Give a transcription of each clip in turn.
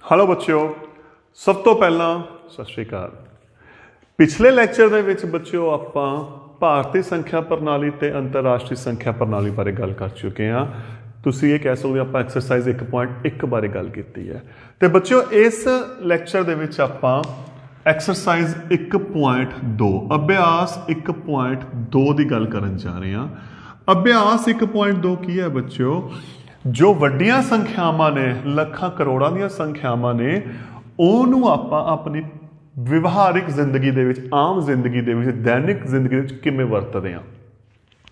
Hello बच्चों, सब तो पहला सत श्री अकाल। पिछले लैक्चर ਦੇ ਵਿੱਚ ਬੱਚਿਓ ਆਪਾਂ ਭਾਰਤੀ ਸੰਖਿਆ ਪ੍ਰਣਾਲੀ ਤੇ ਅੰਤਰਰਾਸ਼ਟਰੀ ਸੰਖਿਆ ਪ੍ਰਣਾਲੀ ਬਾਰੇ ਗੱਲ ਕਰ ਚੁੱਕੇ ਹਾਂ। ਤੁਸੀਂ ਇਹ ਕਹਿ ਸਕਦੇ ਹੋ ਆਪਾਂ ਐਕਸਰਸਾਈਜ਼ 1.1 ਬਾਰੇ ਗੱਲ ਕੀਤੀ ਹੈ ਤੇ ਬੱਚਿਓ ਇਸ ਲੈਕਚਰ ਦੇ ਵਿੱਚ ਆਪਾਂ ਐਕਸਰਸਾਈਜ਼ 1.2 ਅਭਿਆਸ 1.2 ਦੀ ਗੱਲ ਕਰਨ ਜਾ ਰਹੇ ਹਾਂ। ਅਭਿਆਸ 1.2 ਕੀ ਹੈ ਬੱਚਿਓ? जो वड्डियां संख्यावां ने लखां करोड़ां दियां संख्यावां ने ਉਹਨੂੰ ਆਪਾਂ ਆਪਣੀ ਵਿਵਹਾਰਿਕ ਜ਼ਿੰਦਗੀ ਦੇ ਵਿੱਚ ਆਮ ਜ਼ਿੰਦਗੀ ਦੇ ਵਿੱਚ ਦੈਨਿਕ ਜ਼ਿੰਦਗੀ ਵਿੱਚ ਕਿਵੇਂ ਵਰਤਦੇ ਹਾਂ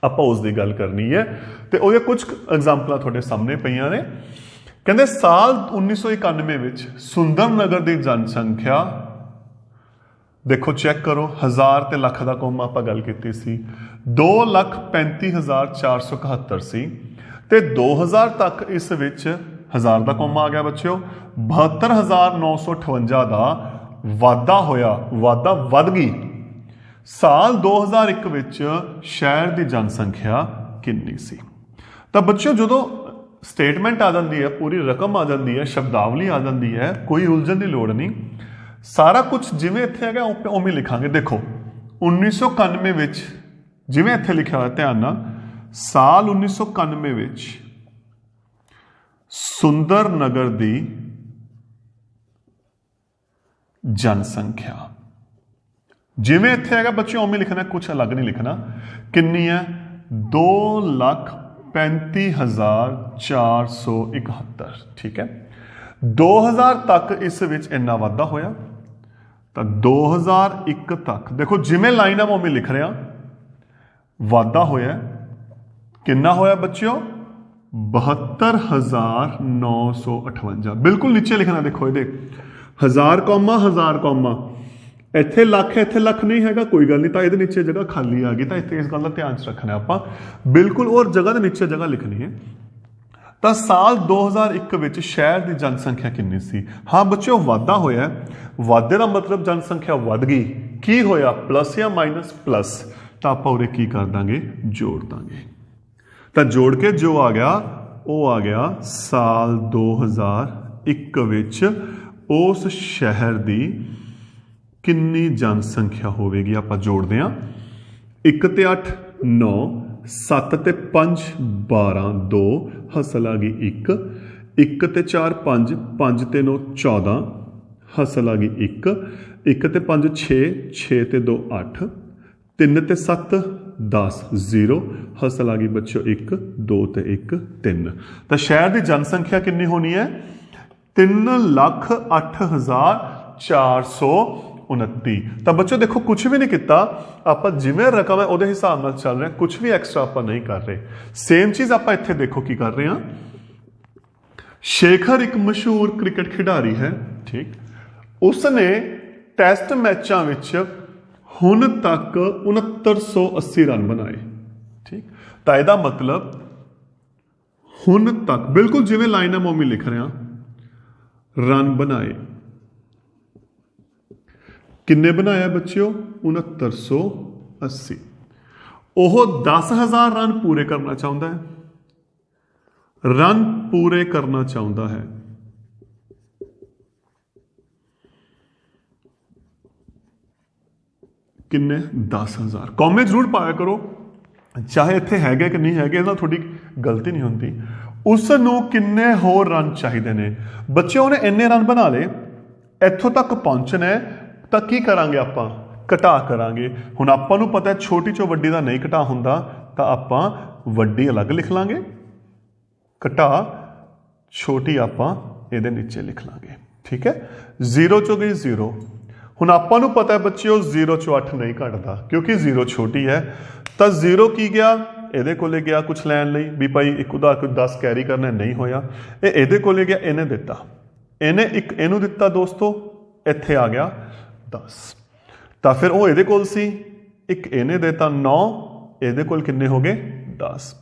ਆਪਾਂ ਉਸ ਦੀ ਗੱਲ ਕਰਨੀ ਹੈ ਤੇ ਉਹਦੇ ਕੁਝ ਐਗਜ਼ਾਮਪਲਾਂ ਤੁਹਾਡੇ ਸਾਹਮਣੇ ਪਈਆਂ ਨੇ। ਕਹਿੰਦੇ ਸਾਲ 1991 ਵਿੱਚ ਸੁੰਦਰ ਨਗਰ ਦੀ ਜਨਸੰਖਿਆ देखो चेक करो, 1000 ਤੇ ਲੱਖ ਦਾ ਕੌਮਾ ਆਪਾਂ ਗੱਲ ਕੀਤੀ ਸੀ, 2,35,471 ਸੀ ਤੇ 2000 ਤੱਕ ਇਸ ਵਿੱਚ 1000 ਦਾ ਕੌਮਾ ਆ ਗਿਆ ਬੱਚਿਓ। 72,958 ਦਾ ਵਾਧਾ ਹੋਇਆ, ਵਾਧਾ ਵੱਧ ਗਈ। ਸਾਲ 2001 ਵਿੱਚ ਸ਼ਹਿਰ ਦੀ ਜਨਸੰਖਿਆ ਕਿੰਨੀ ਸੀ? ਤਾਂ ਬੱਚਿਓ ਜਦੋਂ ਸਟੇਟਮੈਂਟ ਆ ਜਾਂਦੀ ਹੈ, ਪੂਰੀ ਰਕਮ ਆ ਜਾਂਦੀ ਹੈ, ਸ਼ਬਦਾਵਲੀ ਆ ਜਾਂਦੀ ਹੈ, ਕੋਈ ਉਲਝਣ ਦੀ ਲੋੜ ਨਹੀਂ। ਸਾਰਾ ਕੁਝ ਜਿਵੇਂ ਇੱਥੇ ਹੈਗਾ ਉਵੇਂ ਲਿਖਾਂਗੇ। ਦੇਖੋ 1991 ਵਿੱਚ ਜਿਵੇਂ ਇੱਥੇ ਲਿਖਿਆ ਹੋਇਆ, ਧਿਆਨ ਨਾਲ, ਸਾਲ 1991 ਵਿੱਚ ਸੁੰਦਰ ਨਗਰ ਦੀ ਜਨਸੰਖਿਆ ਜਿਵੇਂ ਇੱਥੇ ਹੈਗਾ ਬੱਚਿਓ ਉਵੇਂ ਲਿਖਣਾ, ਕੁਝ ਅਲੱਗ ਨਹੀਂ ਲਿਖਣਾ। ਕਿੰਨੀ ਹੈ? 2,35,471। ਠੀਕ ਹੈ। 2000 ਤੱਕ ਇਸ ਵਿੱਚ ਇੰਨਾ ਵਾਧਾ ਹੋਇਆ ਤਾਂ 2001 ਤੱਕ ਦੇਖੋ ਜਿਵੇਂ ਲਾਈਨ ਆ ਉਵੇਂ ਲਿਖ ਰਿਹਾ, ਵਾਧਾ ਹੋਇਆ। ਕਿੰਨਾ ਹੋਇਆ ਬੱਚਿਓ? 72,958। ਬਿਲਕੁਲ ਨੀਚੇ ਲਿਖਣਾ, ਦੇਖੋ ਇਹਦੇ 1000 ਕੌਮਾ 1000 ਕੌਮਾ, ਇੱਥੇ ਲੱਖ ਹੈ, ਇੱਥੇ ਲੱਖ ਨਹੀਂ ਹੈਗਾ, ਕੋਈ ਗੱਲ ਨਹੀਂ, ਤਾਂ ਇਹਦੇ ਨੀਚੇ ਜਗ੍ਹਾ ਖਾਲੀ ਆ ਗਈ। ਤਾਂ ਇੱਥੇ ਇਸ ਗੱਲ ਦਾ ਧਿਆਨ ਚ ਰੱਖਣਾ ਆਪਾਂ ਬਿਲਕੁਲ, ਔਰ ਜਗ੍ਹਾ ਦੇ ਨੀਚੇ ਜਗ੍ਹਾ ਲਿਖਣੀ ਹੈ। ਤਾਂ ਸਾਲ 2001 ਵਿੱਚ ਸ਼ਹਿਰ ਦੀ ਜਨਸੰਖਿਆ ਕਿੰਨੀ ਸੀ? ਹਾਂ ਬੱਚਿਓ ਵਾਧਾ ਹੋਇਆ। ਵਾਧੇ ਦਾ ਮਤਲਬ ਜਨਸੰਖਿਆ ਵੱਧ ਗਈ। ਕੀ ਹੋਇਆ? ਪਲੱਸ ਜਾਂ ਮਾਈਨਸ? ਪਲੱਸ। ਤਾਂ ਆਪਾਂ ਉਰੇ ਕੀ ਕਰ ਦਾਂਗੇ? ਜੋੜ ਦਾਂਗੇ। ਤਾਂ ਜੋੜ ਕੇ ਜੋ ਆ ਗਿਆ ਉਹ ਆ ਗਿਆ ਸਾਲ 2001 ਵਿੱਚ ਉਸ ਸ਼ਹਿਰ ਦੀ ਕਿੰਨੀ ਜਨਸੰਖਿਆ ਹੋਵੇਗੀ। ਆਪਾਂ ਜੋੜਦੇ ਹਾਂ। 1 ਤੇ 8 9, 7 ਤੇ 5 12, 2 ਹਸਲ ਆ ਗਈ 1, 1 ਤੇ 4 5, 5 ਤੇ 9 14 ਹਸਲ ਆ ਗਈ 1, 1 ਤੇ 5 6, 6 ਤੇ 2 8, 3 ਤੇ 7 10 0 ਹਸਲ ਆ ਗਈ ਬੱਚਿਓ 1, 2 ਤੇ 1 3। ਤਾਂ ਸ਼ਹਿਰ ਦੀ ਜਨਸੰਖਿਆ ਕਿੰਨੀ ਹੋਣੀ ਹੈ? 3,08,429। ਤਾਂ ਬੱਚੋ ਦੇਖੋ ਕੁਝ ਵੀ ਨਹੀਂ ਕੀਤਾ ਆਪਾਂ, ਜਿਵੇਂ ਰਕਮ ਹੈ ਉਹਦੇ ਹਿਸਾਬ ਨਾਲ ਚੱਲ ਰਿਹਾ, ਕੁਝ ਵੀ ਐਕਸਟਰਾ ਆਪਾਂ ਨਹੀਂ ਕਰ ਰਹੇ। ਸੇਮ ਚੀਜ਼ ਆਪਾਂ ਇੱਥੇ ਦੇਖੋ ਕੀ ਕਰ ਰਹੇ ਹਾਂ। ਸ਼ੇਖਰ ਇੱਕ ਮਸ਼ਹੂਰ ਕ੍ਰਿਕਟ ਖਿਡਾਰੀ ਹੈ, ਠੀਕ। ਉਸਨੇ ਟੈਸਟ ਮੈਚਾਂ ਵਿੱਚ ਹੁਣ ਤੱਕ 6980 ਰਨ ਬਣਾਏ, ਠੀਕ। ਤਾਂ ਇਹਦਾ ਮਤਲਬ ਹੁਣ ਤੱਕ ਬਿਲਕੁਲ ਜਿਵੇਂ ਲਾਈਨ ਹੈ ਉਵੇਂ ਲਿਖ ਰਿਹਾ, ਰਨ ਬਣਾਏ। ਕਿੰਨੇ ਬਣਾਇਆ ਬੱਚਿਓ? 6980। ਉਹ 10,000 ਰਨ ਪੂਰੇ ਕਰਨਾ ਚਾਹੁੰਦਾ ਹੈ, ਰਨ ਪੂਰੇ ਕਰਨਾ ਚਾਹੁੰਦਾ ਹੈ। ਕਿੰਨੇ? 10,000। ਕੌਮੇ ਜ਼ਰੂਰ ਪਾਇਆ ਕਰੋ, ਚਾਹੇ ਇੱਥੇ ਹੈਗੇ ਕਿ ਨਹੀਂ ਹੈਗੇ, ਇਹਦਾ ਤੁਹਾਡੀ ਗਲਤੀ ਨਹੀਂ ਹੁੰਦੀ। ਉਸ ਨੂੰ ਕਿੰਨੇ ਹੋਰ ਰਨ ਚਾਹੀਦੇ ਨੇ? ਬੱਚਿਓ ਉਹਨੇ ਇੰਨੇ ਰਨ ਬਣਾ ਲਏ, ਇੱਥੋਂ ਤੱਕ ਪਹੁੰਚਣਾ ਹੈ ਤਾਂ ਕੀ ਕਰਾਂਗੇ ਆਪਾਂ? ਘਟਾ ਕਰਾਂਗੇ। ਹੁਣ ਆਪਾਂ ਨੂੰ ਪਤਾ ਛੋਟੀ ਚੋਂ ਵੱਡੀ ਦਾ ਨਹੀਂ ਘਟਾ ਹੁੰਦਾ, ਤਾਂ ਆਪਾਂ ਵੱਡੀ ਅਲੱਗ ਲਿਖ ਲਾਂਗੇ, ਘਟਾ ਛੋਟੀ ਆਪਾਂ ਇਹਦੇ ਨੀਚੇ ਲਿਖ ਲਾਂਗੇ, ਠੀਕ ਹੈ। 0 ਚੋਂ ਗਈ 0। ਹੁਣ ਆਪਾਂ ਨੂੰ ਪਤਾ ਹੈ ਬੱਚਿਓ 0 ਚੋਂ 8 ਨਹੀਂ ਘਟਦਾ ਕਿਉਂਕਿ 0 ਛੋਟੀ ਹੈ। ਤਾਂ 0 ਕੀ ਗਿਆ? ਇਹਦੇ ਕੋਲੇ ਗਿਆ ਕੁਝ ਲੈਣ ਲਈ ਵੀ ਭਾਈ ਇੱਕ ਉਧਾਰ ਕੋਈ 10 ਕੈਰੀ ਕਰਨਾ, ਨਹੀਂ ਹੋਇਆ। ਇਹ ਇਹਦੇ ਕੋਲੇ ਗਿਆ, ਇਹਨੇ ਦਿੱਤਾ, ਇਹਨੇ ਇੱਕ ਇਹਨੂੰ ਦਿੱਤਾ ਦੋਸਤੋ, ਇੱਥੇ ਆ ਗਿਆ 10। ਤਾਂ ਫਿਰ ਉਹ ਇਹਦੇ ਕੋਲ ਸੀ, ਇੱਕ ਇਹਨੇ ਦੇਤਾ 9, ਇਹਦੇ ਕੋਲ ਕਿੰਨੇ ਹੋ ਗਏ? 10।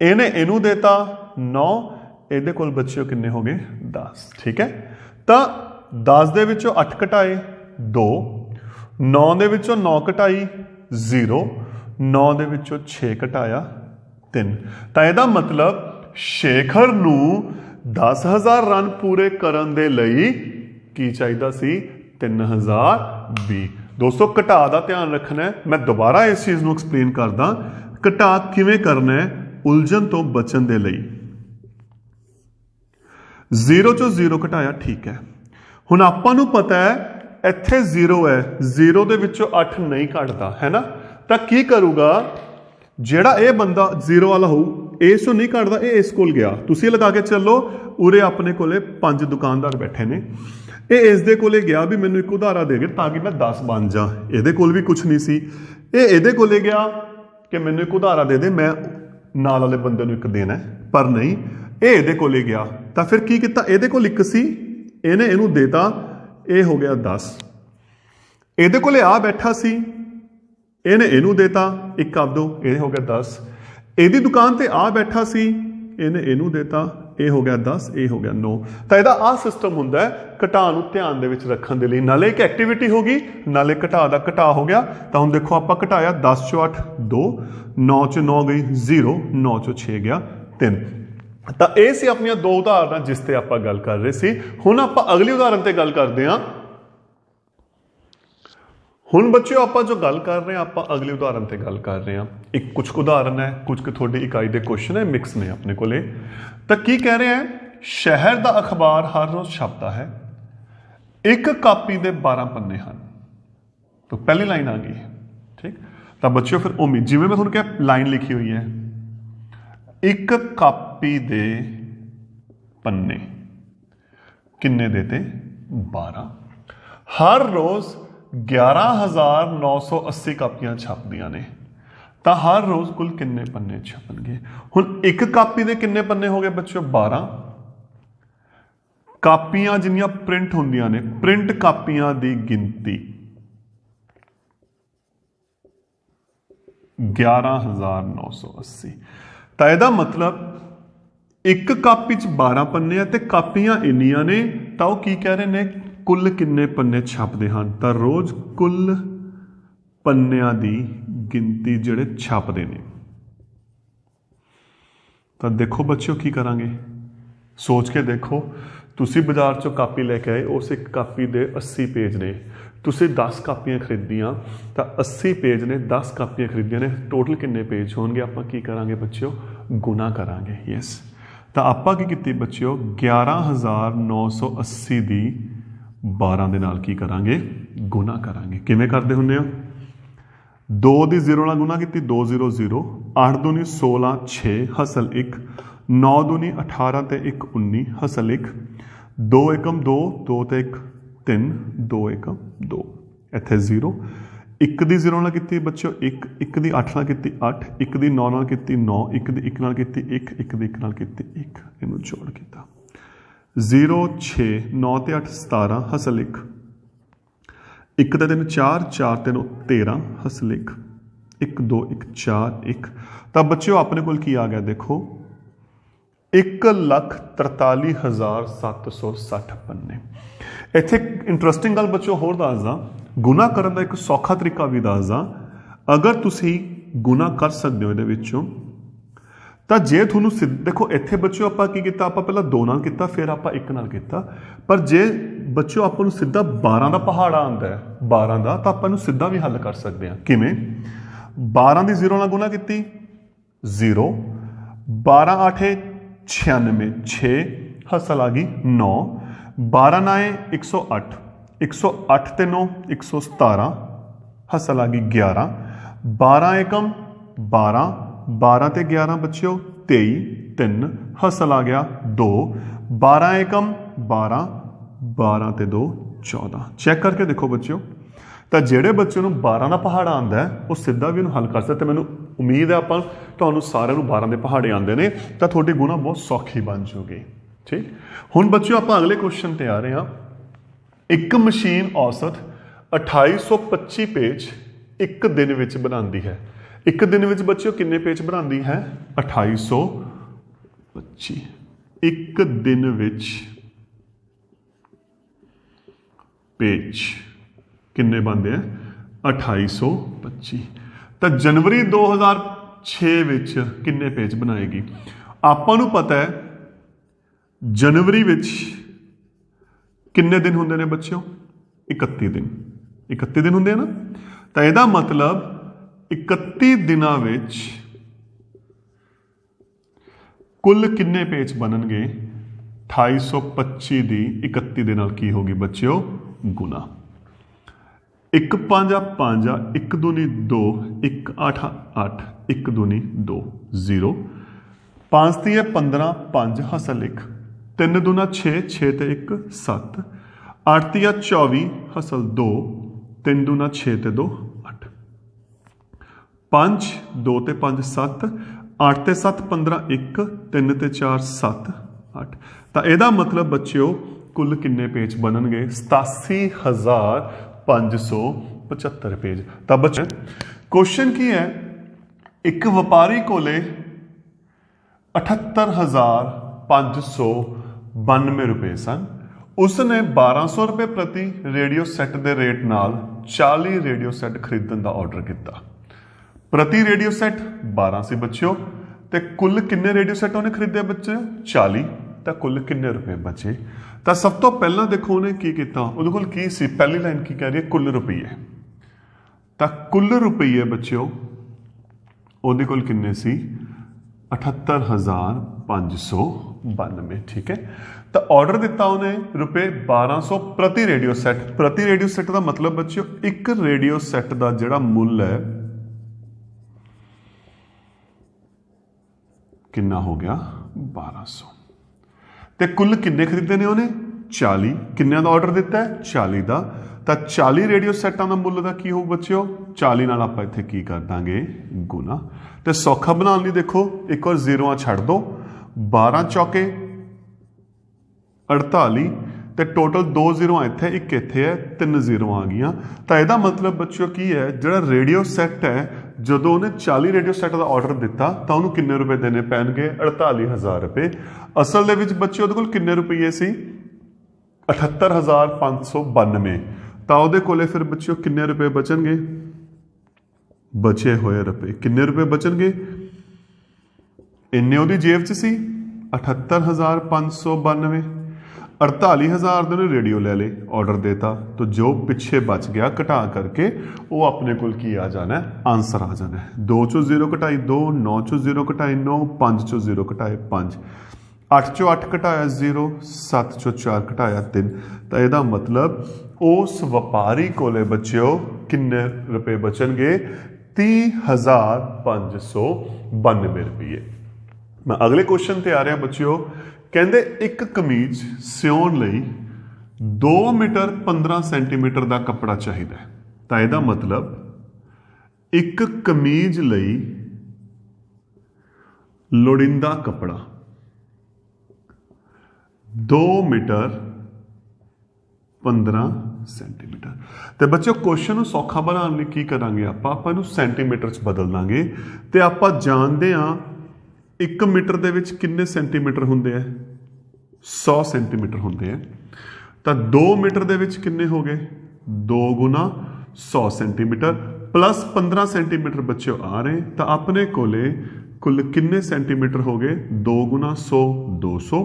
ਇਹਨੇ ਇਹਨੂੰ ਦੇਤਾ 9, ਇਹਦੇ ਕੋਲ ਬੱਚਿਓ ਕਿੰਨੇ ਹੋ ਗਏ? 10, ਠੀਕ ਹੈ। ਤਾਂ 10 ਦੇ ਵਿੱਚੋਂ 8 ਘਟਾਏ 2, 9 ਦੇ ਵਿੱਚੋਂ 9 ਘਟਾਈ 0, 9 ਦੇ ਵਿੱਚੋਂ 6 ਘਟਾਇਆ 3। ਤਾਂ ਇਹਦਾ ਮਤਲਬ ਸ਼ੇਖਰ ਨੂੰ 10,000 ਰਨ ਪੂਰੇ ਕਰਨ ਦੇ ਲਈ ਕੀ ਚਾਹੀਦਾ ਸੀ 3,020। ਦੋਸਤੋ ਘਟਾ ਦਾ ਧਿਆਨ ਰੱਖਣਾ ਹੈ। ਮੈਂ ਦੁਬਾਰਾ ਇਸ ਚੀਜ਼ ਨੂੰ ਐਕਸਪਲੇਨ ਕਰਦਾ, ਘਟਾ ਕਿਵੇਂ ਕਰਨਾ ਹੈ ਉਲਝਣ ਤੋਂ ਬਚਣ ਦੇ ਲਈ। 0 ਚੋਂ 0 ਘਟਾਇਆ, ਠੀਕ ਹੈ। ਹੁਣ ਆਪਾਂ ਨੂੰ ਪਤਾ ਹੈ ਇੱਥੇ 0 ਹੈ, 0 ਦੇ ਵਿੱਚੋਂ 8 ਨਹੀਂ ਘਟਦਾ ਹੈ ਨਾ, ਤਾਂ ਕੀ ਕਰੂਗਾ ਜਿਹੜਾ ਇਹ ਬੰਦਾ 0 ਵਾਲਾ ਹੋਊ, ਇਸ ਤੋਂ ਨਹੀਂ ਘਟਦਾ, ਇਹ ਇਸ ਕੋਲ ਗਿਆ। ਤੁਸੀਂ ਲਗਾ ਕੇ ਚੱਲੋ, ਉਰੇ ਆਪਣੇ ਕੋਲੇ 5 ਦੁਕਾਨਦਾਰ ਬੈਠੇ ਨੇ, ਇਹ ਇਸ ਦੇ ਕੋਲੇ ਗਿਆ ਵੀ ਮੈਨੂੰ ਇੱਕ ਉਧਾਰਾ ਦੇ ਤਾਂ ਕਿ ਮੈਂ 10 ਬਣ ਜਾ। ਇਹਦੇ ਕੋਲ ਵੀ ਕੁਛ ਨਹੀਂ ਸੀ, ਇਹ ਇਹਦੇ ਕੋਲੇ ਗਿਆ ਕਿ ਮੈਨੂੰ ਇੱਕ ਉਧਾਰਾ ਦੇ, ਮੈਂ ਨਾਲ ਵਾਲੇ ਬੰਦੇ ਨੂੰ ਇੱਕ ਦੇਣਾ, ਪਰ ਨਹੀਂ, ਇਹ ਇਹਦੇ ਕੋਲੇ ਗਿਆ ਤਾਂ ਫਿਰ ਕੀ ਕੀਤਾ, ਇਹਦੇ ਕੋਲ ਇੱਕ ਸੀ, ਇਹਨੇ ਇਹਨੂੰ ਦੇਤਾ, ਇਹ ਹੋ ਗਿਆ 10। ਇਹਦੇ ਕੋਲੇ ਆ ਬੈਠਾ ਸੀ, ਇਹਨੇ ਇਹਨੂੰ ਦੇਤਾ ਇੱਕ ਆਪ ਦੋ, ਇਹ ਹੋ ਗਿਆ 10। ਇਹਦੀ ਦੁਕਾਨ ਤੇ ਆ ਬੈਠਾ ਸੀ, ਇਹਨੇ ਇਹਨੂੰ ਦੇਤਾ, ਇਹ ਹੋ ਗਿਆ 10, ਇਹ ਹੋ ਗਿਆ 9। ਤਾਂ ਇਹਦਾ ਆਹ ਸਿਸਟਮ ਹੁੰਦਾ ਹੈ ਘਟਾ ਨੂੰ ਧਿਆਨ ਦੇ ਵਿੱਚ ਰੱਖਣ ਦੇ ਲਈ। ਨਾਲੇ ਇੱਕ ਐਕਟੀਵਿਟੀ ਹੋ ਗਈ, ਨਾਲੇ ਘਟਾ ਦਾ ਘਟਾ ਹੋ ਗਿਆ। ਤਾਂ ਹੁਣ ਦੇਖੋ ਆਪਾਂ ਘਟਾਇਆ 10 ਚੋਂ 8 2, 9 ਚੋਂ 9 ਗਈ 0, 9 ਚੋਂ 6 ਗਿਆ 3। ਤਾਂ ਇਹ ਸੀ ਆਪਣੀਆਂ ਦੋ ਉਦਾਹਰਨਾਂ ਜਿਸ ਤੇ ਆਪਾਂ ਗੱਲ ਕਰ ਰਹੇ ਸੀ। ਹੁਣ ਆਪਾਂ ਅਗਲੀ ਉਦਾਹਰਨ ਤੇ ਗੱਲ ਕਰਦੇ ਹਾਂ। ਹੁਣ ਬੱਚਿਓ ਆਪਾਂ ਜੋ ਗੱਲ ਕਰ ਰਹੇ ਹਾਂ, ਆਪਾਂ ਅਗਲੀ ਉਦਾਹਰਨ ਤੇ ਗੱਲ ਕਰ ਰਹੇ ਹਾਂ। ਇੱਕ ਕੁਝ ਉਦਾਹਰਨ ਹੈ, ਕੁਝ ਕੁ ਤੁਹਾਡੀ ਇਕਾਈ ਦੇ ਕੁਐਸਚਨ ਹੈ, ਮਿਕਸ ਨੇ ਆਪਣੇ ਕੋਲੇ। ਤਾਂ ਕੀ ਕਹਿ ਰਹੇ ਹੈ, ਸ਼ਹਿਰ ਦਾ ਅਖਬਾਰ ਹਰ ਰੋਜ਼ ਛਪਦਾ ਹੈ, ਇੱਕ ਕਾਪੀ ਦੇ 12 ਪੰਨੇ ਹਨ। ਤਾਂ ਪਹਿਲੀ ਲਾਈਨ ਆ ਗਈ, ਠੀਕ। ਤਾਂ ਬੱਚਿਓ ਫਿਰ ਉਮੀਦ, ਜਿਵੇਂ ਮੈਂ ਤੁਹਾਨੂੰ ਕਿਹਾ ਲਾਈਨ ਲਿਖੀ ਹੋਈ ਹੈ, ਇੱਕ ਕਾਪੀ ਦੇ ਪੰਨੇ ਕਿੰਨੇ ਦੇਤੇ 12, ਹਰ ਰੋਜ਼ 11,980 ਕਾਪੀਆਂ ਛਪਦੀਆਂ ਨੇ। ਤਾਂ ਹਰ ਰੋਜ਼ ਕੁੱਲ ਕਿੰਨੇ ਪੰਨੇ ਛਪਣਗੇ। ਹੁਣ ਇੱਕ ਕਾਪੀ ਦੇ ਕਿੰਨੇ ਪੰਨੇ ਹੋ ਗਏ ਬੱਚਿਓ 12। ਕਾਪੀਆਂ ਜਿੰਨੀਆਂ ਪ੍ਰਿੰਟ ਹੁੰਦੀਆਂ ਨੇ, ਪ੍ਰਿੰਟ ਕਾਪੀਆਂ ਦੀ ਗਿਣਤੀ 11,980। ਤਾਂ ਇਹਦਾ ਮਤਲਬ ਇੱਕ ਕਾਪੀ 'ਚ 12 ਪੰਨੇ ਆ ਤੇ ਕਾਪੀਆਂ ਇੰਨੀਆਂ ਨੇ, ਤਾਂ ਉਹ ਕੀ ਕਹਿ ਰਹੇ ਨੇ ਕੁੱਲ ਕਿੰਨੇ ਪੰਨੇ ਛਪਦੇ ਹਨ। ਤਾਂ ਰੋਜ਼ ਕੁੱਲ ਪੰਨਿਆਂ ਦੀ ਗਿਣਤੀ ਜਿਹੜੇ ਛਪਦੇ ਨੇ। ਤਾਂ ਦੇਖੋ ਬੱਚਿਓ ਕੀ ਕਰਾਂਗੇ, ਸੋਚ ਕੇ ਦੇਖੋ। ਤੁਸੀਂ ਬਾਜ਼ਾਰ 'ਚੋਂ ਕਾਪੀ ਲੈ ਕੇ ਆਏ, ਉਸ ਇੱਕ ਕਾਪੀ ਦੇ 80 ਪੇਜ ਨੇ, ਤੁਸੀਂ 10 ਕਾਪੀਆਂ ਖਰੀਦੀਆਂ ਤਾਂ 80 ਪੇਜ ਨੇ, 10 ਕਾਪੀਆਂ ਖਰੀਦੀਆਂ ਨੇ, ਟੋਟਲ ਕਿੰਨੇ ਪੇਜ ਹੋਣਗੇ। ਆਪਾਂ ਕੀ ਕਰਾਂਗੇ ਬੱਚਿਓ, ਗੁਣਾ ਕਰਾਂਗੇ। ਯੈਸ, ਤਾਂ ਆਪਾਂ ਕੀ ਕੀਤੀ ਬੱਚਿਓ, 11,980 ਦੀ 12 ਦੇ ਨਾਲ ਕੀ ਕਰਾਂਗੇ, ਗੁਣਾ ਕਰਾਂਗੇ। ਕਿਵੇਂ ਕਰਦੇ ਹੁੰਦੇ ਆ, 2 ਦੀ 0 ਨਾਲ ਗੁਣਾ ਕੀਤੀ, 2 0 0, 8 ਦੂਣੀ 16 6 ਹਸਲ 1, 9 ਦੂਣੀ 18 ਤੇ 1 19 ਹਸਲ 1, 2 ਏਕਮ 2, 2 ਤੇ 1 3, 2 ਏਕਮ 2, ਇੱਥੇ 0। 1 ਦੀ 0 ਨਾਲ ਕੀਤੀ ਬੱਚਿਓ 1, 1 ਦੀ 8 ਨਾਲ ਕੀਤੀ 8, 1 ਦੀ 9 ਨਾਲ ਕੀਤੀ 9, 1 ਦੀ 1 ਨਾਲ ਕੀਤੀ 1, 1 ਦੀ 1 ਨਾਲ ਕੀਤੀ 1, ਇਹਨੂੰ ਜੋੜ ਕੀਤਾ 0 6, 9 ਤੇ 8 17 ਹਸਲ 1, 1 ਤੇ 3 4, 4 ਤੇ 9 13 ਹਸਲ 1, 1 2 1 4 1। ਤਾਂ ਬੱਚਿਓ ਆਪਣੇ ਕੋਲ ਕੀ ਆ ਗਿਆ ਦੇਖੋ, 1,43,760 ਪੰਨੇ। ਇੱਥੇ ਇੰਟਰਸਟਿੰਗ ਗੱਲ ਬੱਚਿਓ ਹੋਰ ਦੱਸਦਾ, ਗੁਣਾ ਕਰਨ ਦਾ ਇੱਕ ਸੌਖਾ ਤਰੀਕਾ ਵੀ ਦੱਸਦਾ। ਅਗਰ ਤੁਸੀਂ ਗੁਣਾ ਕਰ ਸਕਦੇ ਹੋ ਇਹਦੇ ਵਿੱਚੋਂ, ਤਾਂ ਜੇ ਤੁਹਾਨੂੰ ਦੇਖੋ ਇੱਥੇ ਬੱਚਿਓ ਆਪਾਂ ਕੀ ਕੀਤਾ, ਆਪਾਂ ਪਹਿਲਾਂ 2 ਨਾਲ ਕੀਤਾ, ਫਿਰ ਆਪਾਂ 1 ਨਾਲ ਕੀਤਾ। ਪਰ ਜੇ ਬੱਚਿਓ ਆਪਾਂ ਨੂੰ ਸਿੱਧਾ 12 ਦਾ ਪਹਾੜਾ ਆਉਂਦਾ ਹੈ, 12 ਦਾ, ਤਾਂ ਆਪਾਂ ਨੂੰ ਸਿੱਧਾ ਵੀ ਹੱਲ ਕਰ ਸਕਦੇ ਹਾਂ। ਕਿਵੇਂ, 12 ਦੀ 0 ਨਾਲ ਗੁਣਾ ਕੀਤੀ 0, 12 8 96 6 ਹਸਲ ਆ ਗਈ 9, 12 9 108, 108 ਤੇ 9 117 ਹਸਲ ਆ ਗਈ 11, 12 ਏਕਮ 12, 12 ਤੇ 11 ਬੱਚਿਓ 23, 3 ਹਸਲ ਆ ਗਿਆ 2, 12 ਏਕਮ 12, 12 ਤੇ 2 14। ਚੈੱਕ ਕਰਕੇ ਦੇਖੋ ਬੱਚਿਓ। ਤਾਂ ਜਿਹੜੇ ਬੱਚੇ ਨੂੰ 12 ਦਾ ਪਹਾੜਾ ਆਉਂਦਾ ਹੈ, ਉਹ ਸਿੱਧਾ ਵੀ ਇਹਨੂੰ ਹੱਲ ਕਰ ਸਕਦਾ। ਤੇ ਮੈਨੂੰ ਉਮੀਦ ਹੈ ਆਪਾਂ ਤੁਹਾਨੂੰ ਸਾਰਿਆਂ ਨੂੰ 12 ਦੇ ਪਹਾੜੇ ਆਉਂਦੇ ਨੇ, ਤਾਂ ਤੁਹਾਡੀ ਗੁਣਾ ਬਹੁਤ ਸੌਖੀ ਬਣ ਜੂਗੀ। ਠੀਕ, ਹੁਣ ਬੱਚਿਓ ਆਪਾਂ ਅਗਲੇ ਕੁਐਸਚਨ ਤੇ ਆ ਰਹੇ ਹਾਂ। ਇੱਕ ਮਸ਼ੀਨ ਔਸਤ 2825 ਪੇਜ ਇੱਕ ਦਿਨ ਵਿੱਚ ਬਣਾਉਂਦੀ ਹੈ। ਇੱਕ ਦਿਨ ਵਿੱਚ ਬੱਚਿਓ ਕਿੰਨੇ ਪੇਜ ਬਣਾਉਂਦੀ ਹੈ, 2825। ਇੱਕ ਦਿਨ ਵਿੱਚ ਪੇਜ ਕਿੰਨੇ ਬਣਦੇ ਆ, 2825। ਤਾਂ ਜਨਵਰੀ 2006 ਵਿੱਚ ਕਿੰਨੇ ਪੇਜ ਬਣਾਏਗੀ। ਆਪਾਂ ਨੂੰ ਪਤਾ ਹੈ जनवरी विच किन्ने दिन हुंदे ने बच्चों? 31 दिन। 31 दिन हुंदे ना, तो इहदा मतलब 31 दिनां विच कुल किन्ने पेज बननगे? 2825 दी 31 दे नाल की होगी बच्चों? गुना। 1 5 5 1 दूनी 2 1 8 8 1 दूनी 2 0 5 ती है 15 5 हसल 1 3 दूना 6 6 ते 1 7 8 ती है 24 हसल 2 3 दूना 6 ते 2 8 5 2 ते 5 7 8 ते 7 15 1 3 ते 4 7 8 तो यदा मतलब बच्चों कुल किन्ने पेज बननगे? 87,575 पेज। तो बच्चों क्वेश्चन की है, एक व्यापारी कोले 78,592 रुपए सन, उसने 1200 रुपए प्रति रेडियो सैट के रेट नाल 40 रेडियो सैट खरीदने का ऑर्डर किया। प्रति रेडियो सैट 12 सी बच्चों, तो कुल किन्ने रेडियो सैट उन्हें खरीदे बच्चे? 40। तो कुल किन्ने रुपए बचे? तो सब तो पहला देखो उन्हें की किया, उहदे कोल की सी? पहली लाइन की कह रही है? कुल रुपये। तो कुल रुपये बच्चों उहदे कोल किन्ने सी? 78,592। ठीक है। तो ऑर्डर दिता उन्हें रुपए 1200 प्रति रेडियो सैट। प्रति रेडियो सैट का मतलब बच्चों एक रेडियो सैट का जिहड़ा मुल है किन्ना हो गया? 1200। ते कुल किन्ने खरीदे ने उन्हें? 40। किन्ने का ऑर्डर दिता है? 40 का। तो 40 रेडियो सैटां का मुल का की हो बच्चों? 40 नाल आपां इत्थे की कर दांगे? गुना। तो सौखा बनाने लई देखो एक और जीरोआं छड्ड दो, 12 चौके 48 तो टोटल 2 जीरोआं इत्थे, एक इत्थे है, 3 जीरोआं आ गईयां। तो इहदा मतलब बच्चों की है, जिहड़ा रेडियो सैट है जदों उन्हें 40 रेडियो सैट का ऑर्डर दिता तो उन्होंने किन्ने रुपए देने पैणगे? 48,000 रुपए। असल दे विच बच्चों उहदे कोल किन्ने रुपये सी? 78,592। तो उहदे कोले फिर बच्चों किन्ने रुपए बचणगे? बचे हुए रुपए किन्ने रुपए बचणगे? इन्ने उहदी जेब च सी 78,592। 48,000 ने रेडियो ले ले, ऑर्डर देता, तो जो पिछे बच गया घटा करके वो अपने को की आ जाना है? आंसर आ जाना है। 2 चो 0 घटाई 2, 9 चो 0 घटाई 9, 5 चो 0 घटाए 5, 8 चो 8 घटाया 0, 7 चो 4 घटाया 3। तो यदा मतलब उस व्यापारी कोले बच्चों किन्ने रुपए बचनगे? 30,592 रुपये। मैं अगले क्वेश्चन ते आ रहा बच्चों, कहते एक कमीज सिउण लई 2 मीटर 15 सेंटीमीटर का कपड़ा चाहिए। तो यदा मतलब एक कमीज लई लोड़ींदा कपड़ा 2 मीटर 15 सेंटीमीटर। तो बच्चों क्वेश्चन को सौखा बनाने लई की करांगे? आपां इहनूं सेंटीमीटर च बदल दांगे। तो आपां जानते हाँ 1 मीटर दे विच किन्ने सेंटीमीटर हुंदे है? 100 सेंटीमीटर हुंदे है। तो 2 मीटर दे विच किन्ने हो गए? 2 गुना 100 सेंटीमीटर प्लस 15 सेंटीमीटर बच्चों आ रहे। तो अपने कोले कुल किन्ने सेंटीमीटर हो गए? 2 गुना 100 200,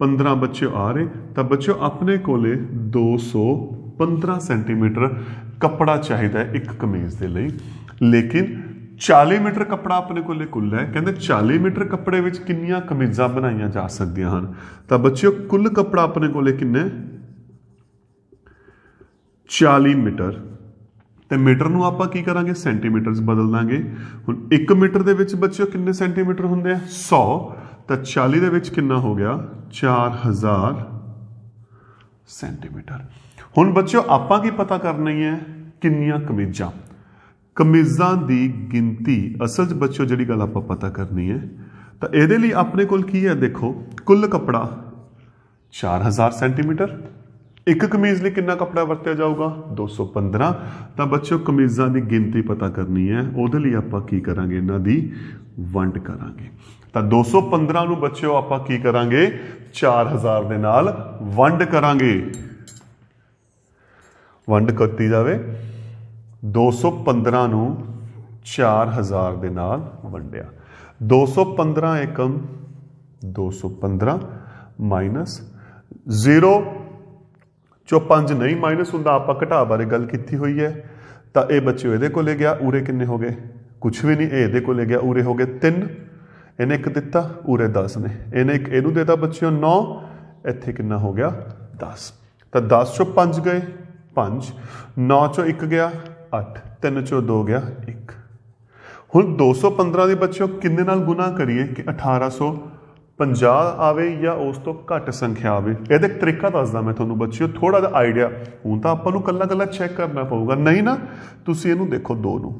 15 बच्चों आ रहे। तो बच्चों अपने कोले 215 सेंटीमीटर कपड़ा चाहिए एक कमीज के लिए। लेकिन 40 मीटर कपड़ा अपने को कुल है। कहते 40 मीटर कपड़े में कितनियां कमीजा बनाई जा सकदियां हन? तो बच्चों कुल कपड़ा अपने को किन्ने? 40 मीटर। तो मीटर नूं आपां की करांगे? सेंटीमीटर च बदल दांगे। हुण 1 मीटर दे विच बच्चों किन्ने सेंटीमीटर हुंदे आ? 100। तो 40 दे विच किन्ना हो गया? 4000 सेंटीमीटर। हुण बच्चों आपां की पता करनी है? किन्नियां कमीजां? कमीज़ां दी गिनती असल बच्चों जिहड़ी गल आपां पता करनी है। तो इहदे लई अपने कोल की है? देखो कुल कपड़ा 4000 सेंटीमीटर, एक कमीज लई कितना कपड़ा वरत्या जाऊगा? 215। तो बच्चों कमीज़ां दी गिनती पता करनी है, उहदे लई आपां की करांगे? इन्हां दी वंड करांगे। तो 215 नूं बच्चों आपां की करांगे? 4000 दे नाल वंड करांगे। वंड करती जावे। 215 नूं 4000 दे नाल वंडिया। 215 एकम 215 माइनस 0 चो 5 नहीं माइनस होंदा, आपां घटा बारे गल कीती हुई है। तो ये बच्चों ये कोले गया, उरे किन्ने हो गए, कुछ भी नहीं, ये कोले गया, उरे हो गए 3, इन्हें एक दिता, उरे 10 ने, इन्हें एक इनू देता बच्चों 9, इत्थे कितना हो गया 10। तो 10 चो 5 गए 5, 9 चो 1 गया 8, 3 चो 2 गया 1। हुण 215 के बच्चों किन्ने नाल गुना करिए कि 1850 आवे या उस तो घट संख्या आवे। ये तरीका दसदा मैं तुहानूं बच्चों, थोड़ा जिहा आइडिया। हुण तां आपां नूं कल्ला कल्ला चैक करना पऊगा, नहीं ना तुसीं इहनूं देखो 2 नूं,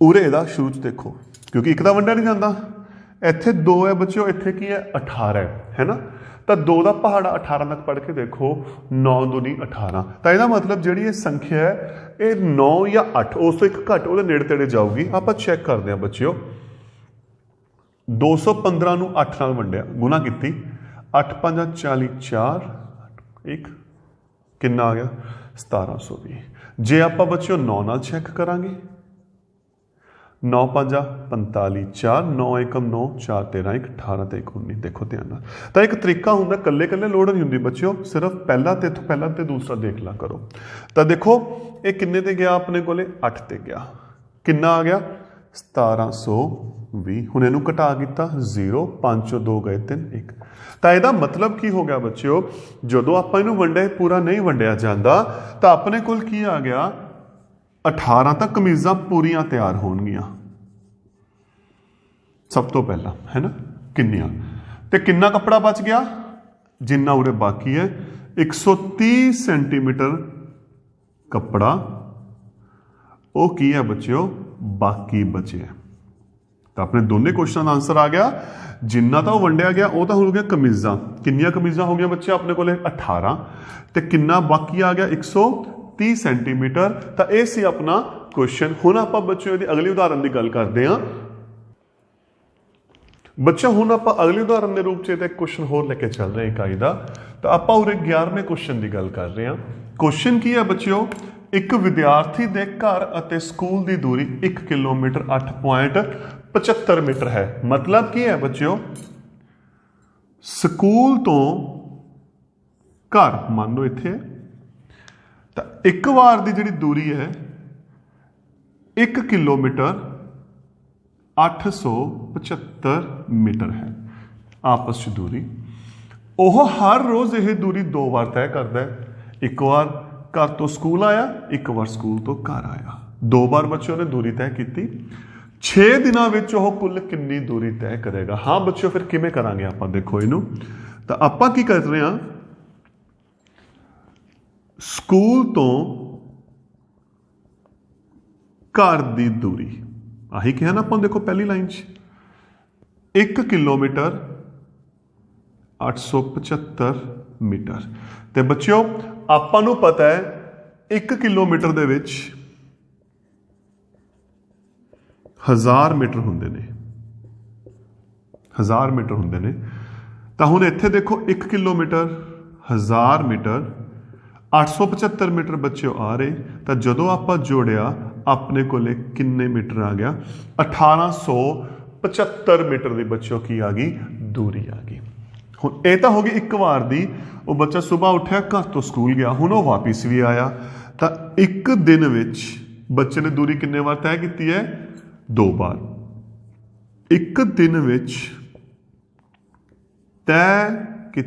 उरे इहदा शुरू च देखो, क्योंकि एक दा वंडिया नहीं जांदा, इत्थे 2 है बच्चों, इत्थे की है 18 है ना। तो 2 का पहाड़ा 18 तक पढ़ के देखो, 9 दूनी 18। तो यह मतलब जी ये संख्या है ये 9 या 8 उस तो एक घट वो नेड़े तेड़े जाऊगी। आप चेक करते हैं बच्चों, 215 नूं 8 नाल वंडिया गुना की, 8 5 40 4 1 कितना आ गया 1720। जे आप बच्चों 9 नाल चेक करांगे, 9 5 45 4, 9 एकम 9, 4 13 1, 18 ते 1 19। देखो ध्यान। तो एक तरीका होंगे, कल्ले कल्ले लोड़ नहीं होंगी बच्चों, सिर्फ पहला ते तो पहला ते दूसरा देख ला करो। तो देखो ये किन्ने ते गया अपने कोले 8 ते गया, किन्ना आ गया 1720। हुण इहनूं घटा किता 0, 5 चो 2 गए 3 1। तो यदा मतलब की हो गया बच्चों, जदों आपां इहनूं वंडिया पूरा नहीं वंडिया जाता तो अपने कोल की आ गया 18 तक कमीज़ां पूरियां तैयार होणगियां सब तो पहला, है ना। किन्नियां ते किन्ना कपड़ा बच गया, जिन्ना उरे बाकी है 130 सेंटीमीटर कपड़ा वो की है बच्चों बाकी बचे। तो अपने दोनों क्वेश्चन का आंसर आ गया, जिन्ना तो वंडिया गया वो तो हो गया कमीज़ां, किन्नियां कमीज़ां हो गया बच्चे अपने को 18, तो किन्ना बाकी आ गया 130 सेंटीमीटर। तो यह सी अपना क्वेश्चन। हुण आपां बच्चों दी अगली उदाहरण की गल करते हैं। बच्चा हुण आपां अगली उदाहरण के रूप से क्वेश्चन होर लेके चल रहे हैं इकाई का। तो आपां उरे 11वें क्वेश्चन की गल कर रहे हैं। क्वेश्चन की है बच्चों, एक विद्यार्थी के घर और स्कूल की दूरी 1 किलोमीटर 8.75 मीटर है। मतलब की है बच्चों, स्कूल तो घर मान लो इत्थे, तो एक बार की जिहड़ी दूरी है 1 किलोमीटर 875 मीटर है आपस में दूरी। वह हर रोज़ यह दूरी 2 बार तय करता है। एक बार घर तो स्कूल आया, एक बार स्कूल तो घर आया, 2 बार बच्चों ने दूरी तय की। 6 दिनों में वह कुल कितनी दूरी तय करेगा। हाँ बच्चों फिर किमें करांगे आप, देखो इनू। तो आप की कर रहे हैं, स्कूल तो घर की दूरी आही कहा ना आप, देखो पहली लाइन 1 किलोमीटर 875 मीटर। तो बच्चों आपां नूं पता है 1 किलोमीटर दे विच 1000 मीटर होंदे ने, 1000 मीटर होंदे ने। तो हुण इत्थे देखो 1 किलोमीटर 1000 मीटर 875 मीटर बच्चों आ रहे। तो जदों आपां जोड़िया अपने कोले किन्ने मीटर आ गया 1875 मीटर की बच्चों की आ गई दूरी आ गई। हुण ये तो हो गई एक बार दी, वो बच्चा सुबह उठा घर तो स्कूल गया, हुण वो वापिस भी आया। तो एक दिन विच बच्चे ने दूरी किन्ने बार तय की है 2 बार। एक दिन विच तय की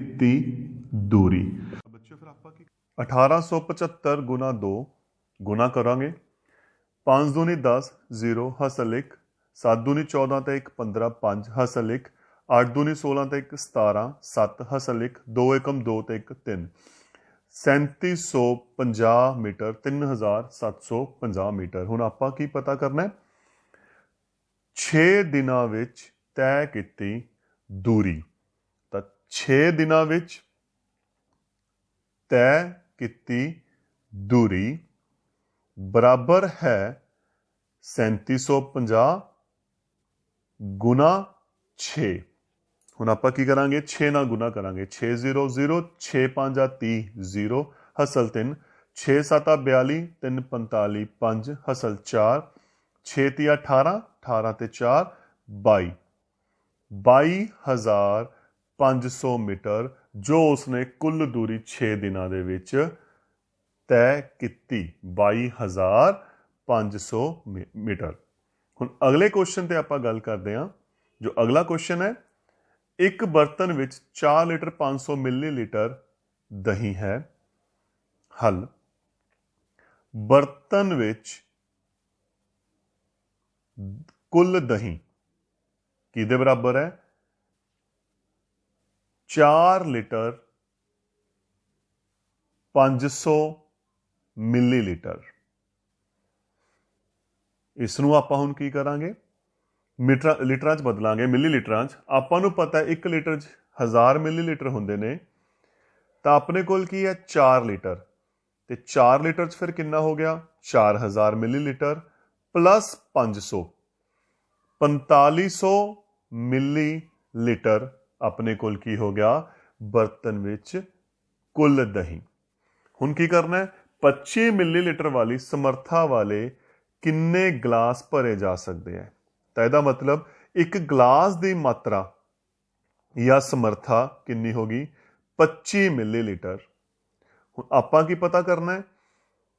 दूरी बच्चों फिर आप 1875 गुना 2 गुना करांगे, 5 दूनी 10 0 हसल 1, 7 दूनी 14 ते 1 15 5 हसल 1, 8 दूनी 16 ते 1 17 7 हसल 1, 2 एकम 2 ते 1 3, 3750 मीटर 3750 मीटर। हुण आपां की पता करना है, 6 दिनां विच तय की दूरी। तो 6 दिनां विच तय की दूरी बराबर है 3750 गुना 6। हुण आपां की करांगे 6 नाल गुना करांगे, 6 0 0 6 5 30 0 हसल 3, 6 7 42 3 45 5 हसल 4, 6 3 18 18 ते 4 22 22,500 500 मीटर जो उसने कुल दूरी 6 दिनों ਦੇ ਵਿੱਚ ਤੈਅ ਕੀਤੀ 22,500 ਮੀਟਰ। ਹੁਣ ਅਗਲੇ ਕੁਐਸਚਨ ਤੇ ਆਪਾਂ ਗੱਲ ਕਰਦੇ ਹਾਂ। ਜੋ ਅਗਲਾ ਕੁਐਸਚਨ ਹੈ, ਇੱਕ ਬਰਤਨ ਵਿੱਚ 4 ਲੀਟਰ 500 ਮਿਲੀਲੀਟਰ ਦਹੀਂ ਹੈ। ਹੱਲ, ਬਰਤਨ ਵਿੱਚ ਕੁੱਲ ਦਹੀਂ ਕਿਹਦੇ ਬਰਾਬਰ ਹੈ? 4 ਲੀਟਰ 500 ਮਿਲੀਲੀਟਰ। ਇਸ ਨੂੰ ਆਪਾਂ ਹੁਣ ਕੀ ਕਰਾਂਗੇ? ਲੀਟਰਾਂ 'ਚ ਬਦਲਾਂਗੇ ਮਿਲੀਲੀਟਰਾਂ 'ਚ। ਆਪਾਂ ਨੂੰ ਪਤਾ ਹੈ 1 ਲੀਟਰ 'ਚ 1000 ਮਿਲੀਲੀਟਰ ਹੁੰਦੇ ਨੇ, ਤਾਂ ਆਪਣੇ ਕੋਲ ਕੀ ਹੈ? 4 ਲੀਟਰ, ਤੇ 4 ਲੀਟਰ 'ਚ ਫਿਰ ਕਿੰਨਾ ਹੋ ਗਿਆ? 4000 ਮਿਲੀਲੀਟਰ ਪਲੱਸ 500, 4500 ਮਿਲੀਲੀਟਰ ਆਪਣੇ ਕੋਲ ਕੀ ਹੋ ਗਿਆ? ਬਰਤਨ ਵਿੱਚ ਕੁੱਲ ਦਹੀਂ। ਹੁਣ ਕੀ ਕਰਨਾ ਹੈ? 25 ਮਿਲੀਲੀਟਰ ਵਾਲੀ ਸਮਰੱਥਾ ਵਾਲੇ ਕਿੰਨੇ ਗਲਾਸ ਭਰੇ ਜਾ ਸਕਦੇ ਹੈ? ਤਾਂ ਇਹਦਾ ਮਤਲਬ ਇੱਕ ਗਲਾਸ ਦੀ ਮਾਤਰਾ ਜਾਂ ਸਮਰੱਥਾ ਕਿੰਨੀ ਹੋਗੀ? 25 ਮਿਲੀਲੀਟਰ। ਹੁਣ ਆਪਾਂ ਕੀ ਪਤਾ ਕਰਨਾ ਹੈ?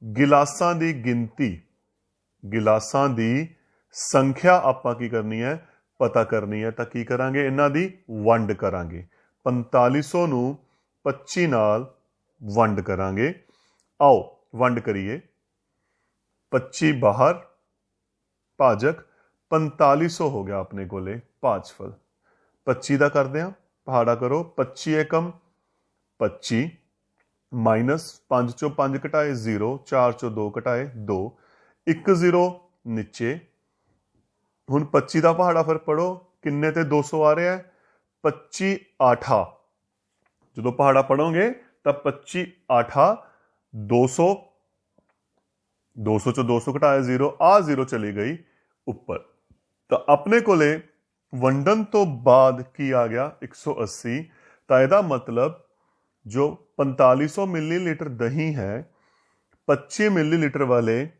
ਗਿਲਾਸਾਂ ਦੀ ਗਿਣਤੀ, ਗਿਲਾਸਾਂ ਦੀ ਸੰਖਿਆ ਆਪਾਂ ਕੀ ਕਰਨੀ ਹੈ? ਪਤਾ ਕਰਨੀ ਹੈ। ਤਾਂ ਕੀ ਕਰਾਂਗੇ? ਇਹਨਾਂ ਦੀ ਵੰਡ ਕਰਾਂਗੇ। 4500 ਨੂੰ 25 ਨਾਲ ਵੰਡ ਕਰਾਂਗੇ। ਆਓ ਵੰਡ ਕਰੀਏ। 25 ਬਾਹਰ, ਭਾਜਕ 4500 ਹੋ ਗਿਆ ਆਪਣੇ ਕੋਲੇ ਭਾਜਫਲ। 25 ਦਾ ਕਰਦੇ ਹਾਂ, ਪਹਾੜਾ ਕਰੋ। 25 ਏਕਮ 25 ਮਾਈਨਸ 5 ਚੋਂ 5 ਘਟਾਏ 0, 4 ਚੋਂ 2 ਘਟਾਏ 2, 1 0 ਨੀਚੇ। ਹੁਣ 25 ਦਾ ਪਹਾੜਾ ਫਿਰ ਪੜੋ, ਕਿੰਨੇ ਤੇ 200 ਆ ਰਿਹਾ ਹੈ? 25 8। ਜਦੋਂ ਪਹਾੜਾ ਪੜੋਗੇ ਤਾਂ 25 8 200, 200 ਚੋਂ 200 ਘਟਾਇਆ 0, ਆ 0 ਚਲੀ ਗਈ ਉੱਪਰ। ਤਾਂ ਆਪਣੇ ਕੋਲੇ ਵੰਡਨ ਤੋਂ ਬਾਅਦ ਕੀ ਆ ਗਿਆ? 180। ਤਾਂ ਇਹਦਾ ਮਤਲਬ ਜੋ 4500 ਮਿਲੀਲੀਟਰ ਦਹੀਂ ਹੈ, 25 ਮਿਲੀਲੀਟਰ ਵਾਲੇ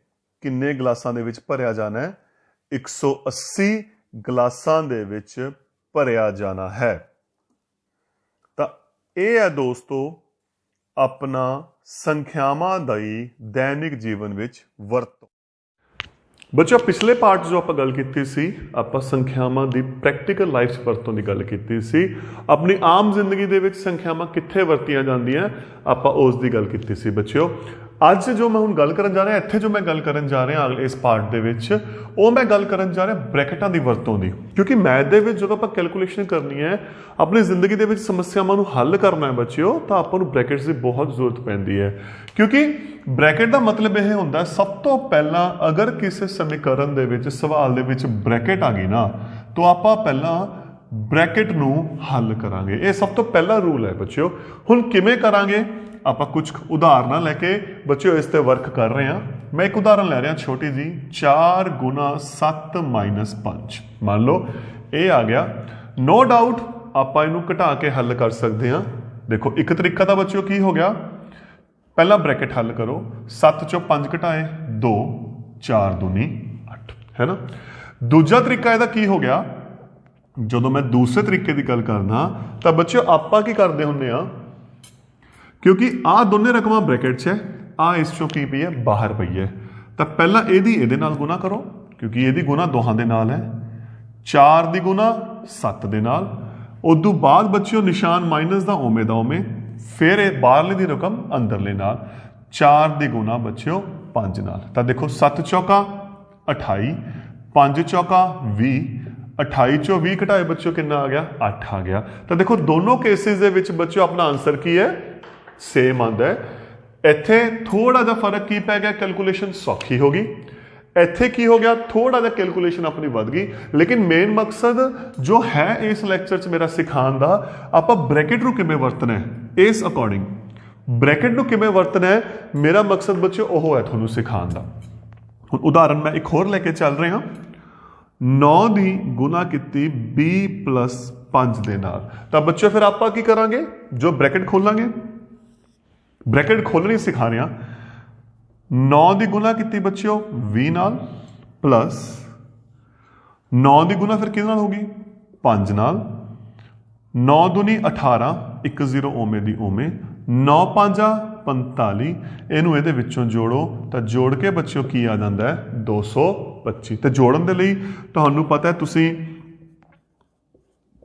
ਕਿੰਨੇ ਗਲਾਸਾਂ ਦੇ ਵਿੱਚ ਭਰਿਆ ਜਾਣਾ ਹੈ? 180 ਗਲਾਸਾਂ ਦੇ ਵਿੱਚ ਭਰਿਆ ਜਾਣਾ ਹੈ। ਤਾਂ ਇਹ ਹੈ ਦੋਸਤੋ ਆਪਣਾ ਸੰਖਿਆਵਾਂ ਦੀ ਦੈਨਿਕ ਜੀਵਨ ਵਿੱਚ ਵਰਤੋਂ। ਬੱਚਿਓ, ਪਿਛਲੇ ਪਾਰਟ 'ਚ ਜੋ ਆਪਾਂ ਗੱਲ ਕੀਤੀ ਸੀ, ਆਪਾਂ ਸੰਖਿਆਵਾਂ ਦੀ ਪ੍ਰੈਕਟੀਕਲ ਲਾਈਫ 'ਚ ਵਰਤੋਂ ਦੀ ਗੱਲ ਕੀਤੀ ਸੀ। ਆਪਣੀ ਆਮ ਜ਼ਿੰਦਗੀ ਦੇ ਵਿੱਚ ਸੰਖਿਆਵਾਂ ਕਿੱਥੇ ਵਰਤੀਆਂ ਜਾਂਦੀਆਂ, ਆਪਾਂ ਉਸ ਦੀ ਗੱਲ ਕੀਤੀ ਸੀ। ਬੱਚਿਓ, ਅੱਜ ਜੋ ਮੈਂ ਹੁਣ ਗੱਲ ਕਰਨ ਜਾ ਰਿਹਾ, ਇੱਥੇ ਜੋ ਮੈਂ ਗੱਲ ਕਰਨ ਜਾ ਰਿਹਾ ਇਸ ਪਾਰਟ ਦੇ ਵਿੱਚ, ਉਹ ਮੈਂ ਗੱਲ ਕਰਨ ਜਾ ਰਿਹਾ ਬ੍ਰੈਕਟਾਂ ਦੀ ਵਰਤੋਂ ਦੀ। ਕਿਉਂਕਿ ਮੈਥ ਦੇ ਵਿੱਚ ਜਦੋਂ ਆਪਾਂ ਕੈਲਕੂਲੇਸ਼ਨ ਕਰਨੀ ਹੈ, ਆਪਣੀ ਜ਼ਿੰਦਗੀ ਦੇ ਵਿੱਚ ਸਮੱਸਿਆਵਾਂ ਨੂੰ ਹੱਲ ਕਰਨਾ ਹੈ ਬੱਚਿਓ, ਤਾਂ ਆਪਾਂ ਨੂੰ ਬ੍ਰੈਕਟਸ ਦੀ ਬਹੁਤ ਜ਼ਰੂਰਤ ਪੈਂਦੀ ਹੈ। ਕਿਉਂਕਿ ਬ੍ਰੈਕਟ ਦਾ ਮਤਲਬ ਇਹ ਹੁੰਦਾ, ਸਭ ਤੋਂ ਪਹਿਲਾਂ ਅਗਰ ਕਿਸੇ ਸਮੀਕਰਨ ਦੇ ਵਿੱਚ, ਸਵਾਲ ਦੇ ਵਿੱਚ ਬ੍ਰੈਕਟ ਆ ਗਈ ਨਾ, ਤਾਂ ਆਪਾਂ ਪਹਿਲਾਂ ਬ੍ਰੈਕਟ ਨੂੰ ਹੱਲ ਕਰਾਂਗੇ। ਇਹ ਸਭ ਤੋਂ ਪਹਿਲਾ ਰੂਲ ਹੈ ਬੱਚਿਓ। ਹੁਣ ਕਿਵੇਂ ਕਰਾਂਗੇ? ਆਪਾਂ ਕੁਝ ਉਦਾਹਰਨਾਂ ਲੈ ਕੇ ਬੱਚਿਓ ਇਸ ਤੇ ਵਰਕ ਕਰ ਰਹੇ ਹਾਂ। ਮੈਂ ਇੱਕ ਉਦਾਹਰਨ ਲੈ ਰਿਹਾ ਛੋਟੀ ਜੀ, 4 ਗੁਣਾ 7 ਮਾਈਨਸ 5। ਮੰਨ ਲਓ ਇਹ ਆ ਗਿਆ। ਨੋ ਡਾਊਟ ਆਪਾਂ ਇਹਨੂੰ ਘਟਾ ਕੇ ਹੱਲ ਕਰ ਸਕਦੇ ਹਾਂ। ਦੇਖੋ, ਇੱਕ ਤਰੀਕਾ ਤਾਂ ਬੱਚਿਓ ਕੀ ਹੋ ਗਿਆ? ਪਹਿਲਾਂ ਬ੍ਰੈਕਟ ਹੱਲ ਕਰੋ। 7 ਚੋਂ 5 ਘਟਾਏ 2, 4 ਦੂਣੀ 8, ਹੈ ਨਾ। ਦੂਜਾ ਤਰੀਕਾ ਇਹਦਾ ਕੀ ਹੋ ਗਿਆ? ਜਦੋਂ ਮੈਂ ਦੂਸਰੇ ਤਰੀਕੇ ਦੀ ਗੱਲ ਕਰਦਾ ਤਾਂ ਬੱਚਿਓ ਆਪਾਂ ਕੀ ਕਰਦੇ ਹੁੰਦੇ ਆ, ਕਿਉਂਕਿ ਆਹ ਦੋਨੇ ਰਕਮਾਂ ਬ੍ਰੈਕਟ 'ਚ ਹੈ, ਆਹ ਇਸ ਚੋਂ ਕੀ ਪਈ ਹੈ? ਬਾਹਰ ਪਈ ਹੈ। ਤਾਂ ਪਹਿਲਾਂ ਇਹਦੇ ਨਾਲ ਗੁਣਾ ਕਰੋ, ਕਿਉਂਕਿ ਇਹਦੀ ਗੁਣਾ ਦੋਹਾਂ ਦੇ ਨਾਲ ਹੈ। 4 ਦੀ ਗੁਣਾ 7 ਦੇ ਨਾਲ। ਉਦੋਂ ਬਾਅਦ ਬੱਚਿਓ ਨਿਸ਼ਾਨ ਮਾਈਨਸ ਦਾ ਉਵੇਂ ਦਾ ਉਵੇਂ, ਫਿਰ ਇਹ ਬਾਹਰਲੇ ਦੀ ਰਕਮ ਅੰਦਰਲੇ ਨਾਲ। 4 ਦੀ ਗੁਣਾ ਬੱਚਿਓ 5 ਨਾਲ। ਤਾਂ ਦੇਖੋ 7 ਚੌਕਾ 28, 5 ਚੌਕਾ 20, 28 ਚੋਂ 20 ਘਟਾਏ ਬੱਚਿਓ ਕਿੰਨਾ ਆ ਗਿਆ? 8 ਆ ਗਿਆ। ਤਾਂ ਦੇਖੋ ਦੋਨੋਂ ਕੇਸਿਸ ਦੇ ਵਿੱਚ ਬੱਚਿਓ ਆਪਣਾ ਆਨਸਰ ਕੀ ਹੈ? ਸੇਮ ਆਉਂਦਾ ਹੈ। ਇੱਥੇ ਥੋੜਾ ਜਿਹਾ ਫਰਕ ਕੀ ਪੈ ਗਿਆ? ਕੈਲਕੂਲੇਸ਼ਨ ਸੌਖੀ ਹੋ ਗਈ। ਇੱਥੇ ਕੀ ਹੋ ਗਿਆ? ਥੋੜਾ ਜਿਹਾ ਕੈਲਕੂਲੇਸ਼ਨ ਆਪਣੀ ਵੱਧ ਗਈ। ਲੇਕਿਨ ਮੇਨ ਮਕਸਦ ਜੋ ਹੈ ਇਸ ਲੈਕਚਰ 'ਚ ਮੇਰਾ ਸਿਖਾਉਣ ਦਾ, ਆਪਾਂ ਬ੍ਰੈਕਟ ਨੂੰ ਕਿਵੇਂ ਵਰਤਣਾ ਹੈ, ਇਸ ਅਕੋਰਡਿੰਗ ਬ੍ਰੈਕਟ ਨੂੰ ਕਿਵੇਂ ਵਰਤਣਾ ਹੈ, ਮੇਰਾ ਮਕਸਦ ਬੱਚਿਓ ਉਹ ਹੈ ਤੁਹਾਨੂੰ ਸਿਖਾਉਣ ਦਾ। ਹੁਣ ਉਦਾਹਰਨ ਮੈਂ ਇੱਕ ਹੋਰ ਲੈ ਕੇ ਚੱਲ ਰਿਹਾ। 9 ਦੀ ਗੁਣਾ ਕੀਤੀ 20 ਪਲੱਸ 5 ਦੇ ਨਾਲ। ਤਾਂ ਬੱਚਿਓ ਫਿਰ ਆਪਾਂ ਕੀ ਕਰਾਂਗੇ? ਜੋ ਬ੍ਰੈਕਟ ਖੋਲਾਂਗੇ, ਬ੍ਰੈਕਟ ਖੋਲਣੀ ਸਿਖਾ ਰਿਹਾ। 9 ਦੀ ਗੁਣਾ ਕੀਤੀ ਬੱਚਿਓ 20 ਨਾਲ, ਪਲੱਸ 9 ਦੀ ਗੁਣਾ ਫਿਰ ਕਿਹਦੇ ਨਾਲ ਹੋਗੀ? 5 ਨਾਲ। 9 दूनी 18 1 0 ओमे दी ओमे 9 5 45 ਇਹਨੂੰ ਇਹਦੇ ਵਿੱਚੋਂ ਜੋੜੋ ਤਾਂ ਜੋੜ ਕੇ ਬੱਚਿਓ ਕੀ ਆ ਜਾਂਦਾ ਹੈ 225 ਤੇ ਜੋੜਨ ਦੇ ਲਈ ਤੁਹਾਨੂੰ ਪਤਾ ਹੈ ਤੁਸੀਂ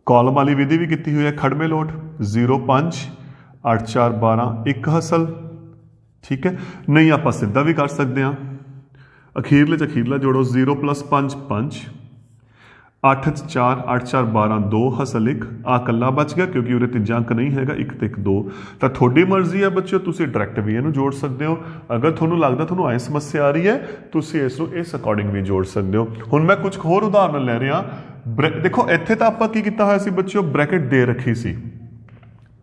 ਕਾਲਮ ਵਾਲੀ ਵਿਧੀ ਵੀ ਕੀਤੀ ਹੋਈ ਹੈ ਖੜਵੇਂ ਲੋਟ 0 5 8 4 12 1 ਹਸਲ ਠੀਕ ਹੈ ਨਹੀਂ ਆਪਾਂ ਸਿੱਧਾ ਵੀ ਕਰ ਸਕਦੇ ਹਾਂ ਅਖੀਰਲੇ ਚ ਅਖੀਰਲਾ ਜੋੜੋ 0 + 5 5 8 4 8 4 12 2 ਹਸਲ 1 ਆ ਕੱਲਾ ਬਚ ਗਿਆ ਕਿਉਂਕਿ ਉਰੇ ਤੀਜਾ ਅੰਕ ਨਹੀਂ ਹੈਗਾ 1 ਤੇ 1 2 ਤਾਂ ਤੁਹਾਡੀ ਮਰਜ਼ੀ ਹੈ ਬੱਚਿਓ ਤੁਸੀਂ ਡਾਇਰੈਕਟ ਵੀ ਇਹਨੂੰ ਜੋੜ ਸਕਦੇ ਹੋ ਅਗਰ ਤੁਹਾਨੂੰ ਲੱਗਦਾ ਤੁਹਾਨੂੰ ਆਏ ਸਮੱਸਿਆ ਆ ਰਹੀ ਹੈ ਤੁਸੀਂ ਇਸ ਨੂੰ ਇਸ ਅਕੋਰਡਿੰਗ ਵੀ ਜੋੜ ਸਕਦੇ ਹੋ ਹੁਣ ਮੈਂ ਕੁਝ ਹੋਰ ਉਦਾਹਰਨ ਲੈ ਰਿਹਾ ਦੇਖੋ ਇੱਥੇ ਤਾਂ ਆਪਾਂ ਕੀ ਕੀਤਾ ਹੋਇਆ ਸੀ ਬੱਚਿਓ ਬ੍ਰੈਕਟ ਦੇ ਰੱਖੀ ਸੀ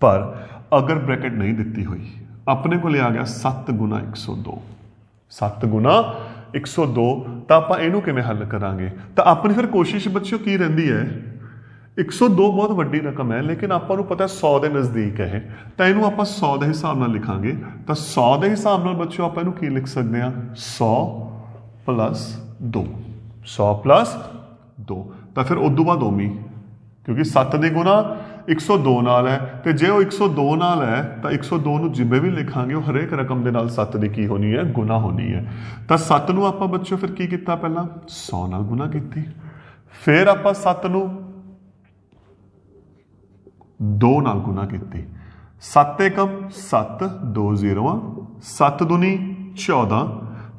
ਪਰ ਅਗਰ ਬ੍ਰੈਕਟ ਨਹੀਂ ਦਿੱਤੀ ਹੋਈ ਆਪਣੇ ਕੋਲੇ ਆ ਗਿਆ 7 × 102 7 × 102 ਤਾਂ ਆਪਾਂ ਇਹਨੂੰ ਕਿਵੇਂ ਹੱਲ ਕਰਾਂਗੇ ਤਾਂ ਆਪਣੀ ਫਿਰ ਕੋਸ਼ਿਸ਼ ਬੱਚਿਓ ਕੀ ਰਹਿੰਦੀ ਹੈ 102 ਬਹੁਤ ਵੱਡੀ ਰਕਮ ਹੈ ਲੇਕਿਨ ਆਪਾਂ ਨੂੰ ਪਤਾ 100 ਦੇ ਨਜ਼ਦੀਕ ਹੈ ਤਾਂ ਇਹਨੂੰ ਆਪਾਂ 100 ਦੇ ਹਿਸਾਬ ਨਾਲ ਲਿਖਾਂਗੇ ਤਾਂ 100 ਦੇ ਹਿਸਾਬ ਨਾਲ ਬੱਚਿਓ ਆਪਾਂ ਇਹਨੂੰ ਕੀ ਲਿਖ ਸਕਦੇ ਹਾਂ 100 + 2 100 + 2 ਤਾਂ ਫਿਰ ਉਦੋਂ ਬਾਅਦ ਓਮੀ ਕਿਉਂਕਿ 7 ਦੀ ਗੁਣਾ 102 ਨਾਲ ਹੈ ਤੇ ਜੇ ਉਹ 102 ਨਾਲ ਹੈ ਤਾਂ 102 ਨੂੰ ਜਿਵੇਂ ਵੀ ਲਿਖਾਂਗੇ ਉਹ ਹਰੇਕ ਰਕਮ ਦੇ ਨਾਲ 7 ਦੀ ਕੀ ਹੋਣੀ ਹੈ ਗੁਣਾ ਹੋਣੀ ਹੈ ਤਾਂ 7 ਨੂੰ ਆਪਾਂ ਬੱਚਿਓ ਫਿਰ ਕੀ ਕੀਤਾ ਪਹਿਲਾਂ 100 ਨਾਲ ਗੁਣਾ ਕੀਤੀ ਫਿਰ ਆਪਾਂ 7 ਨੂੰ 2 ਨਾਲ ਗੁਣਾ ਕੀਤੀ 7 ਏਕਮ 7 2 0 7 दूनी 14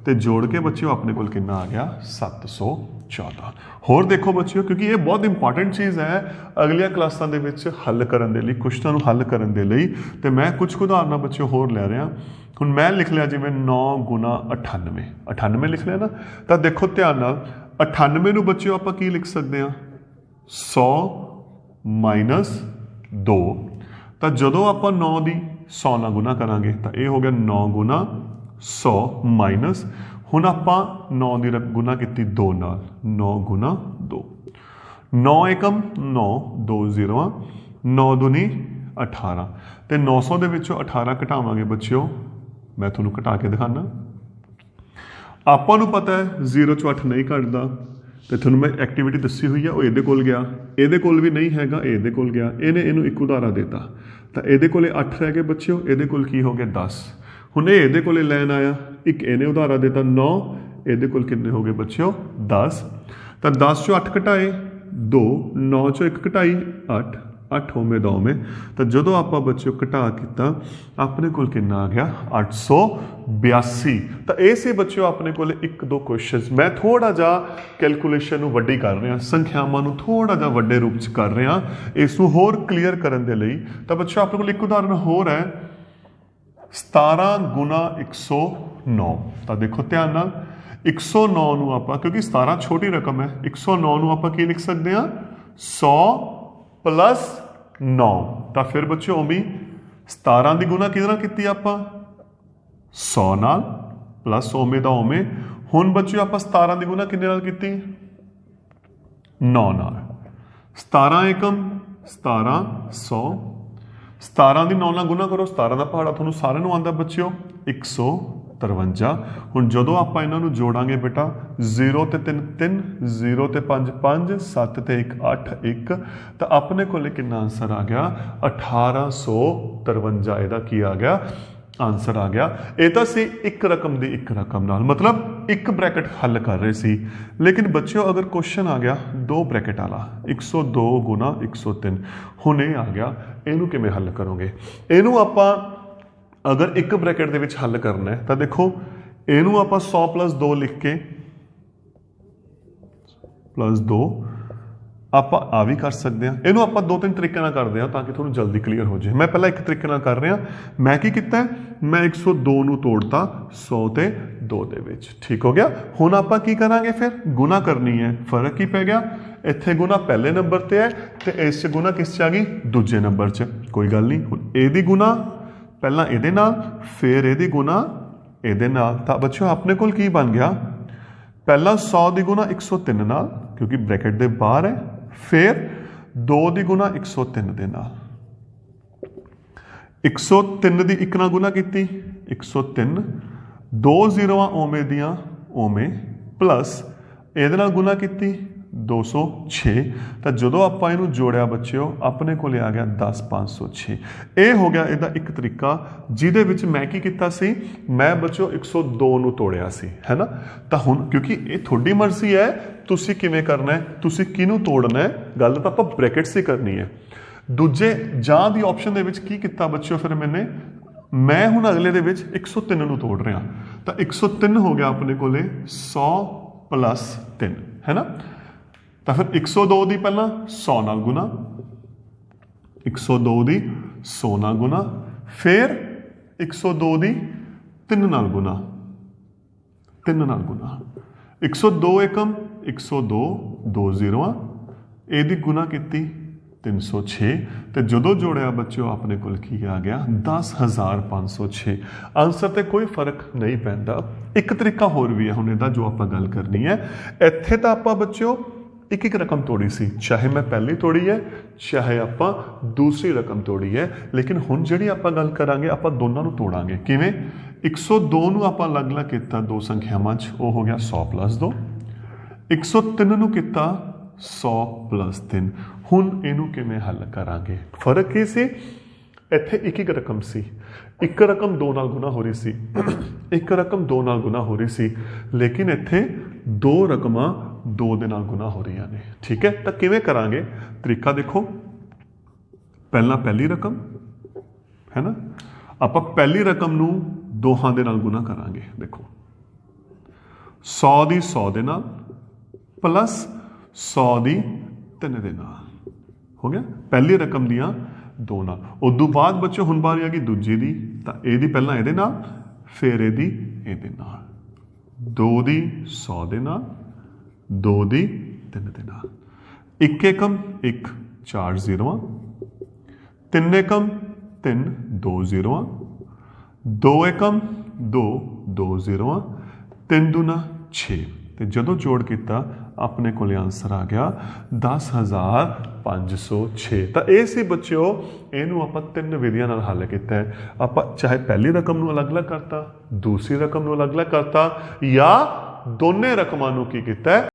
ਤੇ ਜੋੜ ਕੇ ਬੱਚਿਓ ਆਪਣੇ ਕੋਲ ਕਿੰਨਾ ਆ ਗਿਆ 714 ਹੋਰ ਦੇਖੋ ਬੱਚਿਓ ਕਿਉਂਕਿ ਇਹ ਬਹੁਤ ਇੰਪੋਰਟੈਂਟ ਚੀਜ਼ ਹੈ ਅਗਲੀਆਂ ਕਲਾਸਾਂ ਦੇ ਵਿੱਚ ਹੱਲ ਕਰਨ ਦੇ ਲਈ ਕੁਸ਼ਚਨਾਂ ਨੂੰ ਹੱਲ ਕਰਨ ਦੇ ਲਈ ਤੇ ਮੈਂ ਕੁਝ ਉਦਾਹਰਨਾਂ ਬੱਚਿਓ ਹੋਰ ਲੈ ਰਿਹਾ ਹੁਣ ਮੈਂ ਲਿਖ ਲਿਆ ਜਿਵੇਂ 9 × 98 98 ਲਿਖ ਲਿਆ ਨਾ ਤਾਂ ਦੇਖੋ ਧਿਆਨ ਨਾਲ 98 ਨੂੰ ਬੱਚਿਓ ਆਪਾਂ ਕੀ ਲਿਖ ਸਕਦੇ ਹਾਂ 100 - 2 ਤਾਂ ਜਦੋਂ ਆਪਾਂ 9 ਦੀ 100 ਨਾਲ ਗੁਣਾ ਕਰਾਂਗੇ ਤਾਂ ਇਹ ਹੋ ਗਿਆ 9 × 100 ਮਾਈਨਸ ਹੁਣ ਆਪਾਂ 9 ਦੀ ਗੁਣਾ ਕੀਤੀ 2 ਨਾਲ 9 × 2 9 ਏਕਮ 9 2 0 9 दूनी 18 ਤੇ 900 ਦੇ ਵਿੱਚੋਂ 18 ਘਟਾਵਾਂਗੇ ਬੱਚਿਓ ਮੈਂ ਤੁਹਾਨੂੰ ਘਟਾ ਕੇ ਦਿਖਾਣਾ ਆਪਾਂ ਨੂੰ ਪਤਾ ਹੈ 0 ਚੋਂ 8 ਨਹੀਂ ਘਟਦਾ ਤੇ ਤੁਹਾਨੂੰ ਮੈਂ ਐਕਟੀਵਿਟੀ ਦੱਸੀ ਹੋਈ ਹੈ ਉਹ ਇਹਦੇ ਕੋਲ ਗਿਆ ਇਹਦੇ ਕੋਲ ਵੀ ਨਹੀਂ ਹੈਗਾ ਇਹਦੇ ਕੋਲ ਗਿਆ ਇਹਨੇ ਇਹਨੂੰ ਇੱਕ ਉਦਾਹਰਨ ਦਿੱਤਾ ਤਾਂ ਇਹਦੇ ਕੋਲੇ 8 ਰਹਿ ਗਏ ਬੱਚਿਓ ਇਹਦੇ ਕੋਲ ਕੀ ਹੋ ਗਿਆ 10 ਹੁਣ ਇਹ ਇਹਦੇ ਕੋਲੇ ਲੈਣ ਆਇਆ ਇੱਕ ਇਹਨੇ ਉਦਾਹਰਨ ਦਿੱਤਾ 9 ਇਹਦੇ ਕੋਲ ਕਿੰਨੇ ਹੋ ਗਏ ਬੱਚਿਓ 10 ਤਾਂ 10 ਚੋਂ 8 ਘਟਾਏ 2 9 ਚੋਂ 1 ਘਟਾਈ 8 8 ਹੋਵੇਂ 2 ਤਾਂ ਜਦੋਂ ਆਪਾਂ ਬੱਚਿਓ ਘਟਾ ਕੀਤਾ ਆਪਣੇ ਕੋਲ ਕਿੰਨਾ ਆ ਗਿਆ 882 ਤਾਂ ਇਹ ਸੀ ਬੱਚਿਓ ਆਪਣੇ ਕੋਲ 1-2 ਕੁਐਸਚਨਸ ਮੈਂ ਥੋੜਾ ਜਿਹਾ ਕੈਲਕੂਲੇਸ਼ਨ ਨੂੰ ਵੱਡੀ ਕਰ ਰਿਹਾ ਸੰਖਿਆਵਾਂ ਨੂੰ ਥੋੜਾ ਜਿਹਾ ਵੱਡੇ ਰੂਪ 'ਚ ਕਰ ਰਿਹਾ ਇਸ ਨੂੰ ਹੋਰ ਕਲੀਅਰ ਕਰਨ ਦੇ ਲਈ ਤਾਂ ਬੱਚਿਓ ਆਪਣੇ ਕੋਲ ਇੱਕ ਉਦਾਹਰਨ ਹੋਰ ਹੈ 17 × 109 ਤਾਂ ਦੇਖੋ ਧਿਆਨ ਨਾਲ 109 ਨੂੰ ਆਪਾਂ ਕਿਉਂਕਿ 17 ਛੋਟੀ ਰਕਮ ਹੈ 109 ਨੂੰ ਆਪਾਂ ਕੀ ਲਿਖ ਸਕਦੇ ਹਾਂ 100 + 9 ਤਾਂ ਫਿਰ ਬੱਚਿਓ ਉਮੀ 17 ਦੀ ਗੁਣਾ ਕਿਹਦੇ ਨਾਲ ਕੀਤੀ ਆਪਾਂ 100 ਨਾਲ ਪਲੱਸ ਓਮੇ ਦਾ ਓਮੇ ਹੁਣ ਬੱਚਿਓ ਆਪਾਂ 17 ਦੀ ਗੁਣਾ ਕਿੰਨੇ ਨਾਲ ਕੀਤੀ 9 ਨਾਲ 17 ਏਕਮ 17 100 17 ਦੀ 9 ਨਾਲ ਗੁਣਾ ਕਰੋ 17 ਦਾ ਪਹਾੜਾ ਤੁਹਾਨੂੰ ਸਾਰਿਆਂ ਨੂੰ ਆਉਂਦਾ ਬੱਚਿਓ 153 ਹੁਣ ਜਦੋਂ ਆਪਾਂ ਇਹਨਾਂ ਨੂੰ ਜੋੜਾਂਗੇ ਬੇਟਾ 0 ਤੇ 3 3 0 ਤੇ 5 5 7 ਤੇ 1 8 1 ਤਾਂ ਆਪਣੇ ਕੋਲੇ ਕਿੰਨਾ ਆਨਸਰ ਆ ਗਿਆ 1853 ਇਹਦਾ ਕੀ ਆ ਗਿਆ ਆਨਸਰ ਆ ਗਿਆ ਇਹ ਤਾਂ ਸੀ ਇੱਕ ਰਕਮ ਦੀ ਇੱਕ ਰਕਮ ਨਾਲ ਮਤਲਬ ਇੱਕ ਬ੍ਰੈਕਟ ਹੱਲ ਕਰ ਰਹੇ ਸੀ ਲੇਕਿਨ ਬੱਚਿਓ ਅਗਰ ਕੁਐਸਚਨ ਆ ਗਿਆ ਦੋ ਬ੍ਰੈਕਟ ਵਾਲਾ 102 × 103 ਹੁਣ ਇਹ ਆ ਗਿਆ ਇਹਨੂੰ ਕਿਵੇਂ ਹੱਲ ਕਰੋਗੇ ਇਹਨੂੰ ਆਪਾਂ ਅਗਰ ਇੱਕ ਬ੍ਰੈਕਟ ਦੇ ਵਿੱਚ ਹੱਲ ਕਰਨਾ ਹੈ ਤਾਂ ਦੇਖੋ ਇਹਨੂੰ ਆਪਾਂ 100 + 2 ਲਿਖ ਕੇ +2 ਆਪਾਂ ਆ ਵੀ ਕਰ ਸਕਦੇ ਹਾਂ ਇਹਨੂੰ ਆਪਾਂ 2-3 ਤਰੀਕੇ ਨਾਲ ਕਰਦੇ ਹਾਂ ਤਾਂ ਕਿ ਤੁਹਾਨੂੰ ਜਲਦੀ ਕਲੀਅਰ ਹੋ ਜਾਏ ਮੈਂ ਪਹਿਲਾਂ ਇੱਕ ਤਰੀਕੇ ਨਾਲ ਕਰ ਰਿਹਾ ਮੈਂ ਕੀ ਕੀਤਾ ਮੈਂ 102 ਨੂੰ ਤੋੜਤਾ 100 ਤੇ 2 ਦੇ ਵਿੱਚ ਠੀਕ ਹੋ ਗਿਆ ਹੁਣ ਆਪਾਂ ਕੀ ਕਰਾਂਗੇ ਫਿਰ ਗੁਣਾ ਕਰਨੀ ਹੈ ਫਰਕ ਕੀ ਪੈ ਗਿਆ ਇੱਥੇ ਗੁਣਾ ਪਹਿਲੇ ਨੰਬਰ ਤੇ ਹੈ ਤੇ ਇਸ 'ਚ ਗੁਣਾ ਕਿਸ 'ਚ ਆ ਗਈ ਦੂਜੇ ਨੰਬਰ 'ਚ ਕੋਈ ਗੱਲ ਨਹੀਂ ਹੁਣ ਇਹਦੀ ਗੁਣਾ ਪਹਿਲਾਂ ਇਹਦੇ ਨਾਲ ਫਿਰ ਇਹਦੀ ਗੁਣਾ ਇਹਦੇ ਨਾਲ ਤਾਂ ਬੱਚਿਓ ਆਪਣੇ ਕੋਲ ਕੀ ਬਣ ਗਿਆ ਪਹਿਲਾਂ 100 ਦੀ ਗੁਣਾ 103 ਨਾਲ ਕਿਉਂਕਿ ਬ੍ਰੈਕਟ ਦੇ ਬਾਹਰ ਹੈ ਫਿਰ 2 ਦੀ ਗੁਣਾ 103 ਦੇ ਨਾਲ 103 ਦੀ 1 ਨਾਲ ਗੁਣਾ ਕੀਤੀ 103 2 ਜ਼ੀਰੋਆਂ ਓਮੇ ਦੀਆਂ ਓਮੇ ਪਲੱਸ ਇਹਦੇ ਨਾਲ ਗੁਣਾ ਕੀਤੀ 206 ਤਾਂ ਜਦੋਂ ਆਪਾਂ ਇਹਨੂੰ ਜੋੜਿਆ ਬੱਚਿਓ ਆਪਣੇ ਕੋਲੇ ਆ ਗਿਆ 10,506। ਇਹ ਹੋ ਗਿਆ ਇਹਦਾ ਇੱਕ ਤਰੀਕਾ ਜਿਹਦੇ ਵਿੱਚ ਮੈਂ ਕੀ ਕੀਤਾ ਸੀ, ਮੈਂ ਬੱਚਿਓ 102 ਨੂੰ ਤੋੜਿਆ ਸੀ, ਹੈ ਨਾ। ਤਾਂ ਹੁਣ ਕਿਉਂਕਿ ਇਹ ਤੁਹਾਡੀ ਮਰਜ਼ੀ ਹੈ ਤੁਸੀਂ ਕਿਵੇਂ ਕਰਨਾ ਹੈ, ਤੁਸੀਂ ਕਿਹਨੂੰ ਤੋੜਨਾ ਹੈ, ਗੱਲ ਤਾਂ ਆਪਾਂ ਬ੍ਰੈਕਟਸ ਹੀ ਕਰਨੀ ਹੈ। ਦੂਜੇ ਜਾਂ ਦੀ ਆਪਸ਼ਨ ਦੇ ਵਿੱਚ ਕੀ ਕੀਤਾ ਬੱਚਿਓ, ਫਿਰ ਮੈਂ ਹੁਣ ਅਗਲੇ ਦੇ ਵਿੱਚ 103 ਨੂੰ ਤੋੜ ਰਿਹਾ ਤਾਂ 103 ਹੋ ਗਿਆ ਆਪਣੇ ਕੋਲੇ 100 + 3, ਹੈ ਨਾ। ਤਾਂ ਫਿਰ 102 ਦੀ ਪਹਿਲਾਂ 100 ਨਾਲ ਗੁਣਾ, 102 ਦੀ 100 ਨਾਲ ਗੁਣਾ, ਫਿਰ 102 ਦੀ 3 ਨਾਲ ਗੁਣਾ, 3 ਨਾਲ ਗੁਣਾ, 102 ਏਕਮ 102 2 ਜ਼ੀਰੋਆਂ, ਇਹਦੀ ਗੁਣਾ ਕੀਤੀ 306 ਤੇ ਜਦੋਂ ਜੋੜਿਆ ਬੱਚਿਓ ਆਪਣੇ ਕੋਲ ਕੀ ਆ ਗਿਆ 10,506। ਆਨਸਰ ਤੇ ਕੋਈ ਫਰਕ ਨਹੀਂ ਪੈਂਦਾ। ਇੱਕ ਤਰੀਕਾ ਹੋਰ ਵੀ ਹੈ ਹੁਣ ਇਹਦਾ ਜੋ ਆਪਾਂ ਗੱਲ ਕਰਨੀ ਹੈ। ਇੱਥੇ ਤਾਂ ਆਪਾਂ ਬੱਚਿਓ ਇੱਕ ਇੱਕ ਰਕਮ ਤੋੜੀ ਸੀ, ਚਾਹੇ ਮੈਂ ਪਹਿਲੀ ਤੋੜੀ ਹੈ ਚਾਹੇ ਆਪਾਂ ਦੂਸਰੀ ਰਕਮ ਤੋੜੀ ਹੈ, ਲੇਕਿਨ ਹੁਣ ਜਿਹੜੀ ਆਪਾਂ ਗੱਲ ਕਰਾਂਗੇ ਆਪਾਂ ਦੋਨਾਂ ਨੂੰ ਤੋੜਾਂਗੇ। ਕਿਵੇਂ? 102 ਨੂੰ ਆਪਾਂ ਅਲੱਗ-ਅਲੱਗ ਕੀਤਾ ਦੋ ਸੰਖਿਆਵਾਂ 'ਚ, ਉਹ ਹੋ ਗਿਆ 100 + 2। 103 ਨੂੰ ਕੀਤਾ 100 + 3। ਹੁਣ ਇਹਨੂੰ ਕਿਵੇਂ ਹੱਲ ਕਰਾਂਗੇ? ਫਰਕ ਕੀ ਸੀ? ਇੱਥੇ ਇੱਕ ਇੱਕ ਰਕਮ ਸੀ, ਇੱਕ ਰਕਮ 2 ਨਾਲ ਗੁਣਾ ਹੋ ਰਹੀ ਸੀ, ਇੱਕ ਰਕਮ 2 ਨਾਲ ਗੁਣਾ ਹੋ ਰਹੀ ਸੀ, ਲੇਕਿਨ ਇੱਥੇ ਦੋ ਰਕਮਾਂ 2 ਦੇ ਨਾਲ ਗੁਣਾ ਹੋ ਰਹੀਆਂ ਨੇ। ਠੀਕ ਹੈ, ਤਾਂ ਕਿਵੇਂ ਕਰਾਂਗੇ? ਤਰੀਕਾ ਦੇਖੋ, ਪਹਿਲਾਂ ਪਹਿਲੀ ਰਕਮ ਹੈ ਨਾ, ਆਪਾਂ ਪਹਿਲੀ ਰਕਮ ਨੂੰ ਦੋਹਾਂ ਦੇ ਨਾਲ ਗੁਣਾ ਕਰਾਂਗੇ। ਦੇਖੋ 100 ਦੀ 100 ਦੇ ਨਾਲ ਪਲੱਸ 100 ਦੀ 3 ਦੇ ਨਾਲ, ਹੋ ਗਿਆ ਪਹਿਲੀ ਰਕਮ ਦੀਆਂ 2 ਨਾਲ। ਉਦੋਂ ਬਾਅਦ ਬੱਚੋ ਹੁਣ ਵਾਰੀ ਆ ਗਈ ਦੂਜੀ ਦੀ, ਤਾਂ ਇਹਦੀ ਪਹਿਲਾਂ ਇਹਦੇ ਨਾਲ ਫਿਰ ਇਹਦੀ ਇਹਦੇ ਨਾਲ, 2 ਦੀ 100 ਦੇ ਨਾਲ, 2 ਦੀ 3 ਦੇ ਨਾਲ, 1 ਏਕਮ 1 4 ਜ਼ੀਰੋਆਂ, 3 ਏਕਮ 3 2 ਜ਼ੀਰੋਆਂ, 2 ਏਕਮ 2 2 ਜ਼ੀਰੋਆਂ, 3 ਦੂਣਾ 6 ਤੇ ਜਦੋਂ ਜੋੜ ਕੀਤਾ ਆਪਣੇ ਕੋਲ ਆਨਸਰ ਆ ਗਿਆ 10,506। ਤਾਂ ਇਹ ਸੀ ਬੱਚਿਓ, ਇਹਨੂੰ ਆਪਾਂ 3 ਵਿਧੀਆਂ ਨਾਲ ਹੱਲ ਕੀਤਾ ਹੈ। ਆਪਾਂ ਚਾਹੇ ਪਹਿਲੀ ਰਕਮ ਨੂੰ ਅਲੱਗ-ਅਲੱਗ ਕਰਤਾ, ਦੂਸਰੀ ਰਕਮ ਨੂੰ ਅਲੱਗ-ਅਲੱਗ ਕਰਤਾ, ਜਾਂ ਦੋਨੇ ਰਕਮਾਂ ਨੂੰ ਕੀ ਕੀਤਾ ਹੈ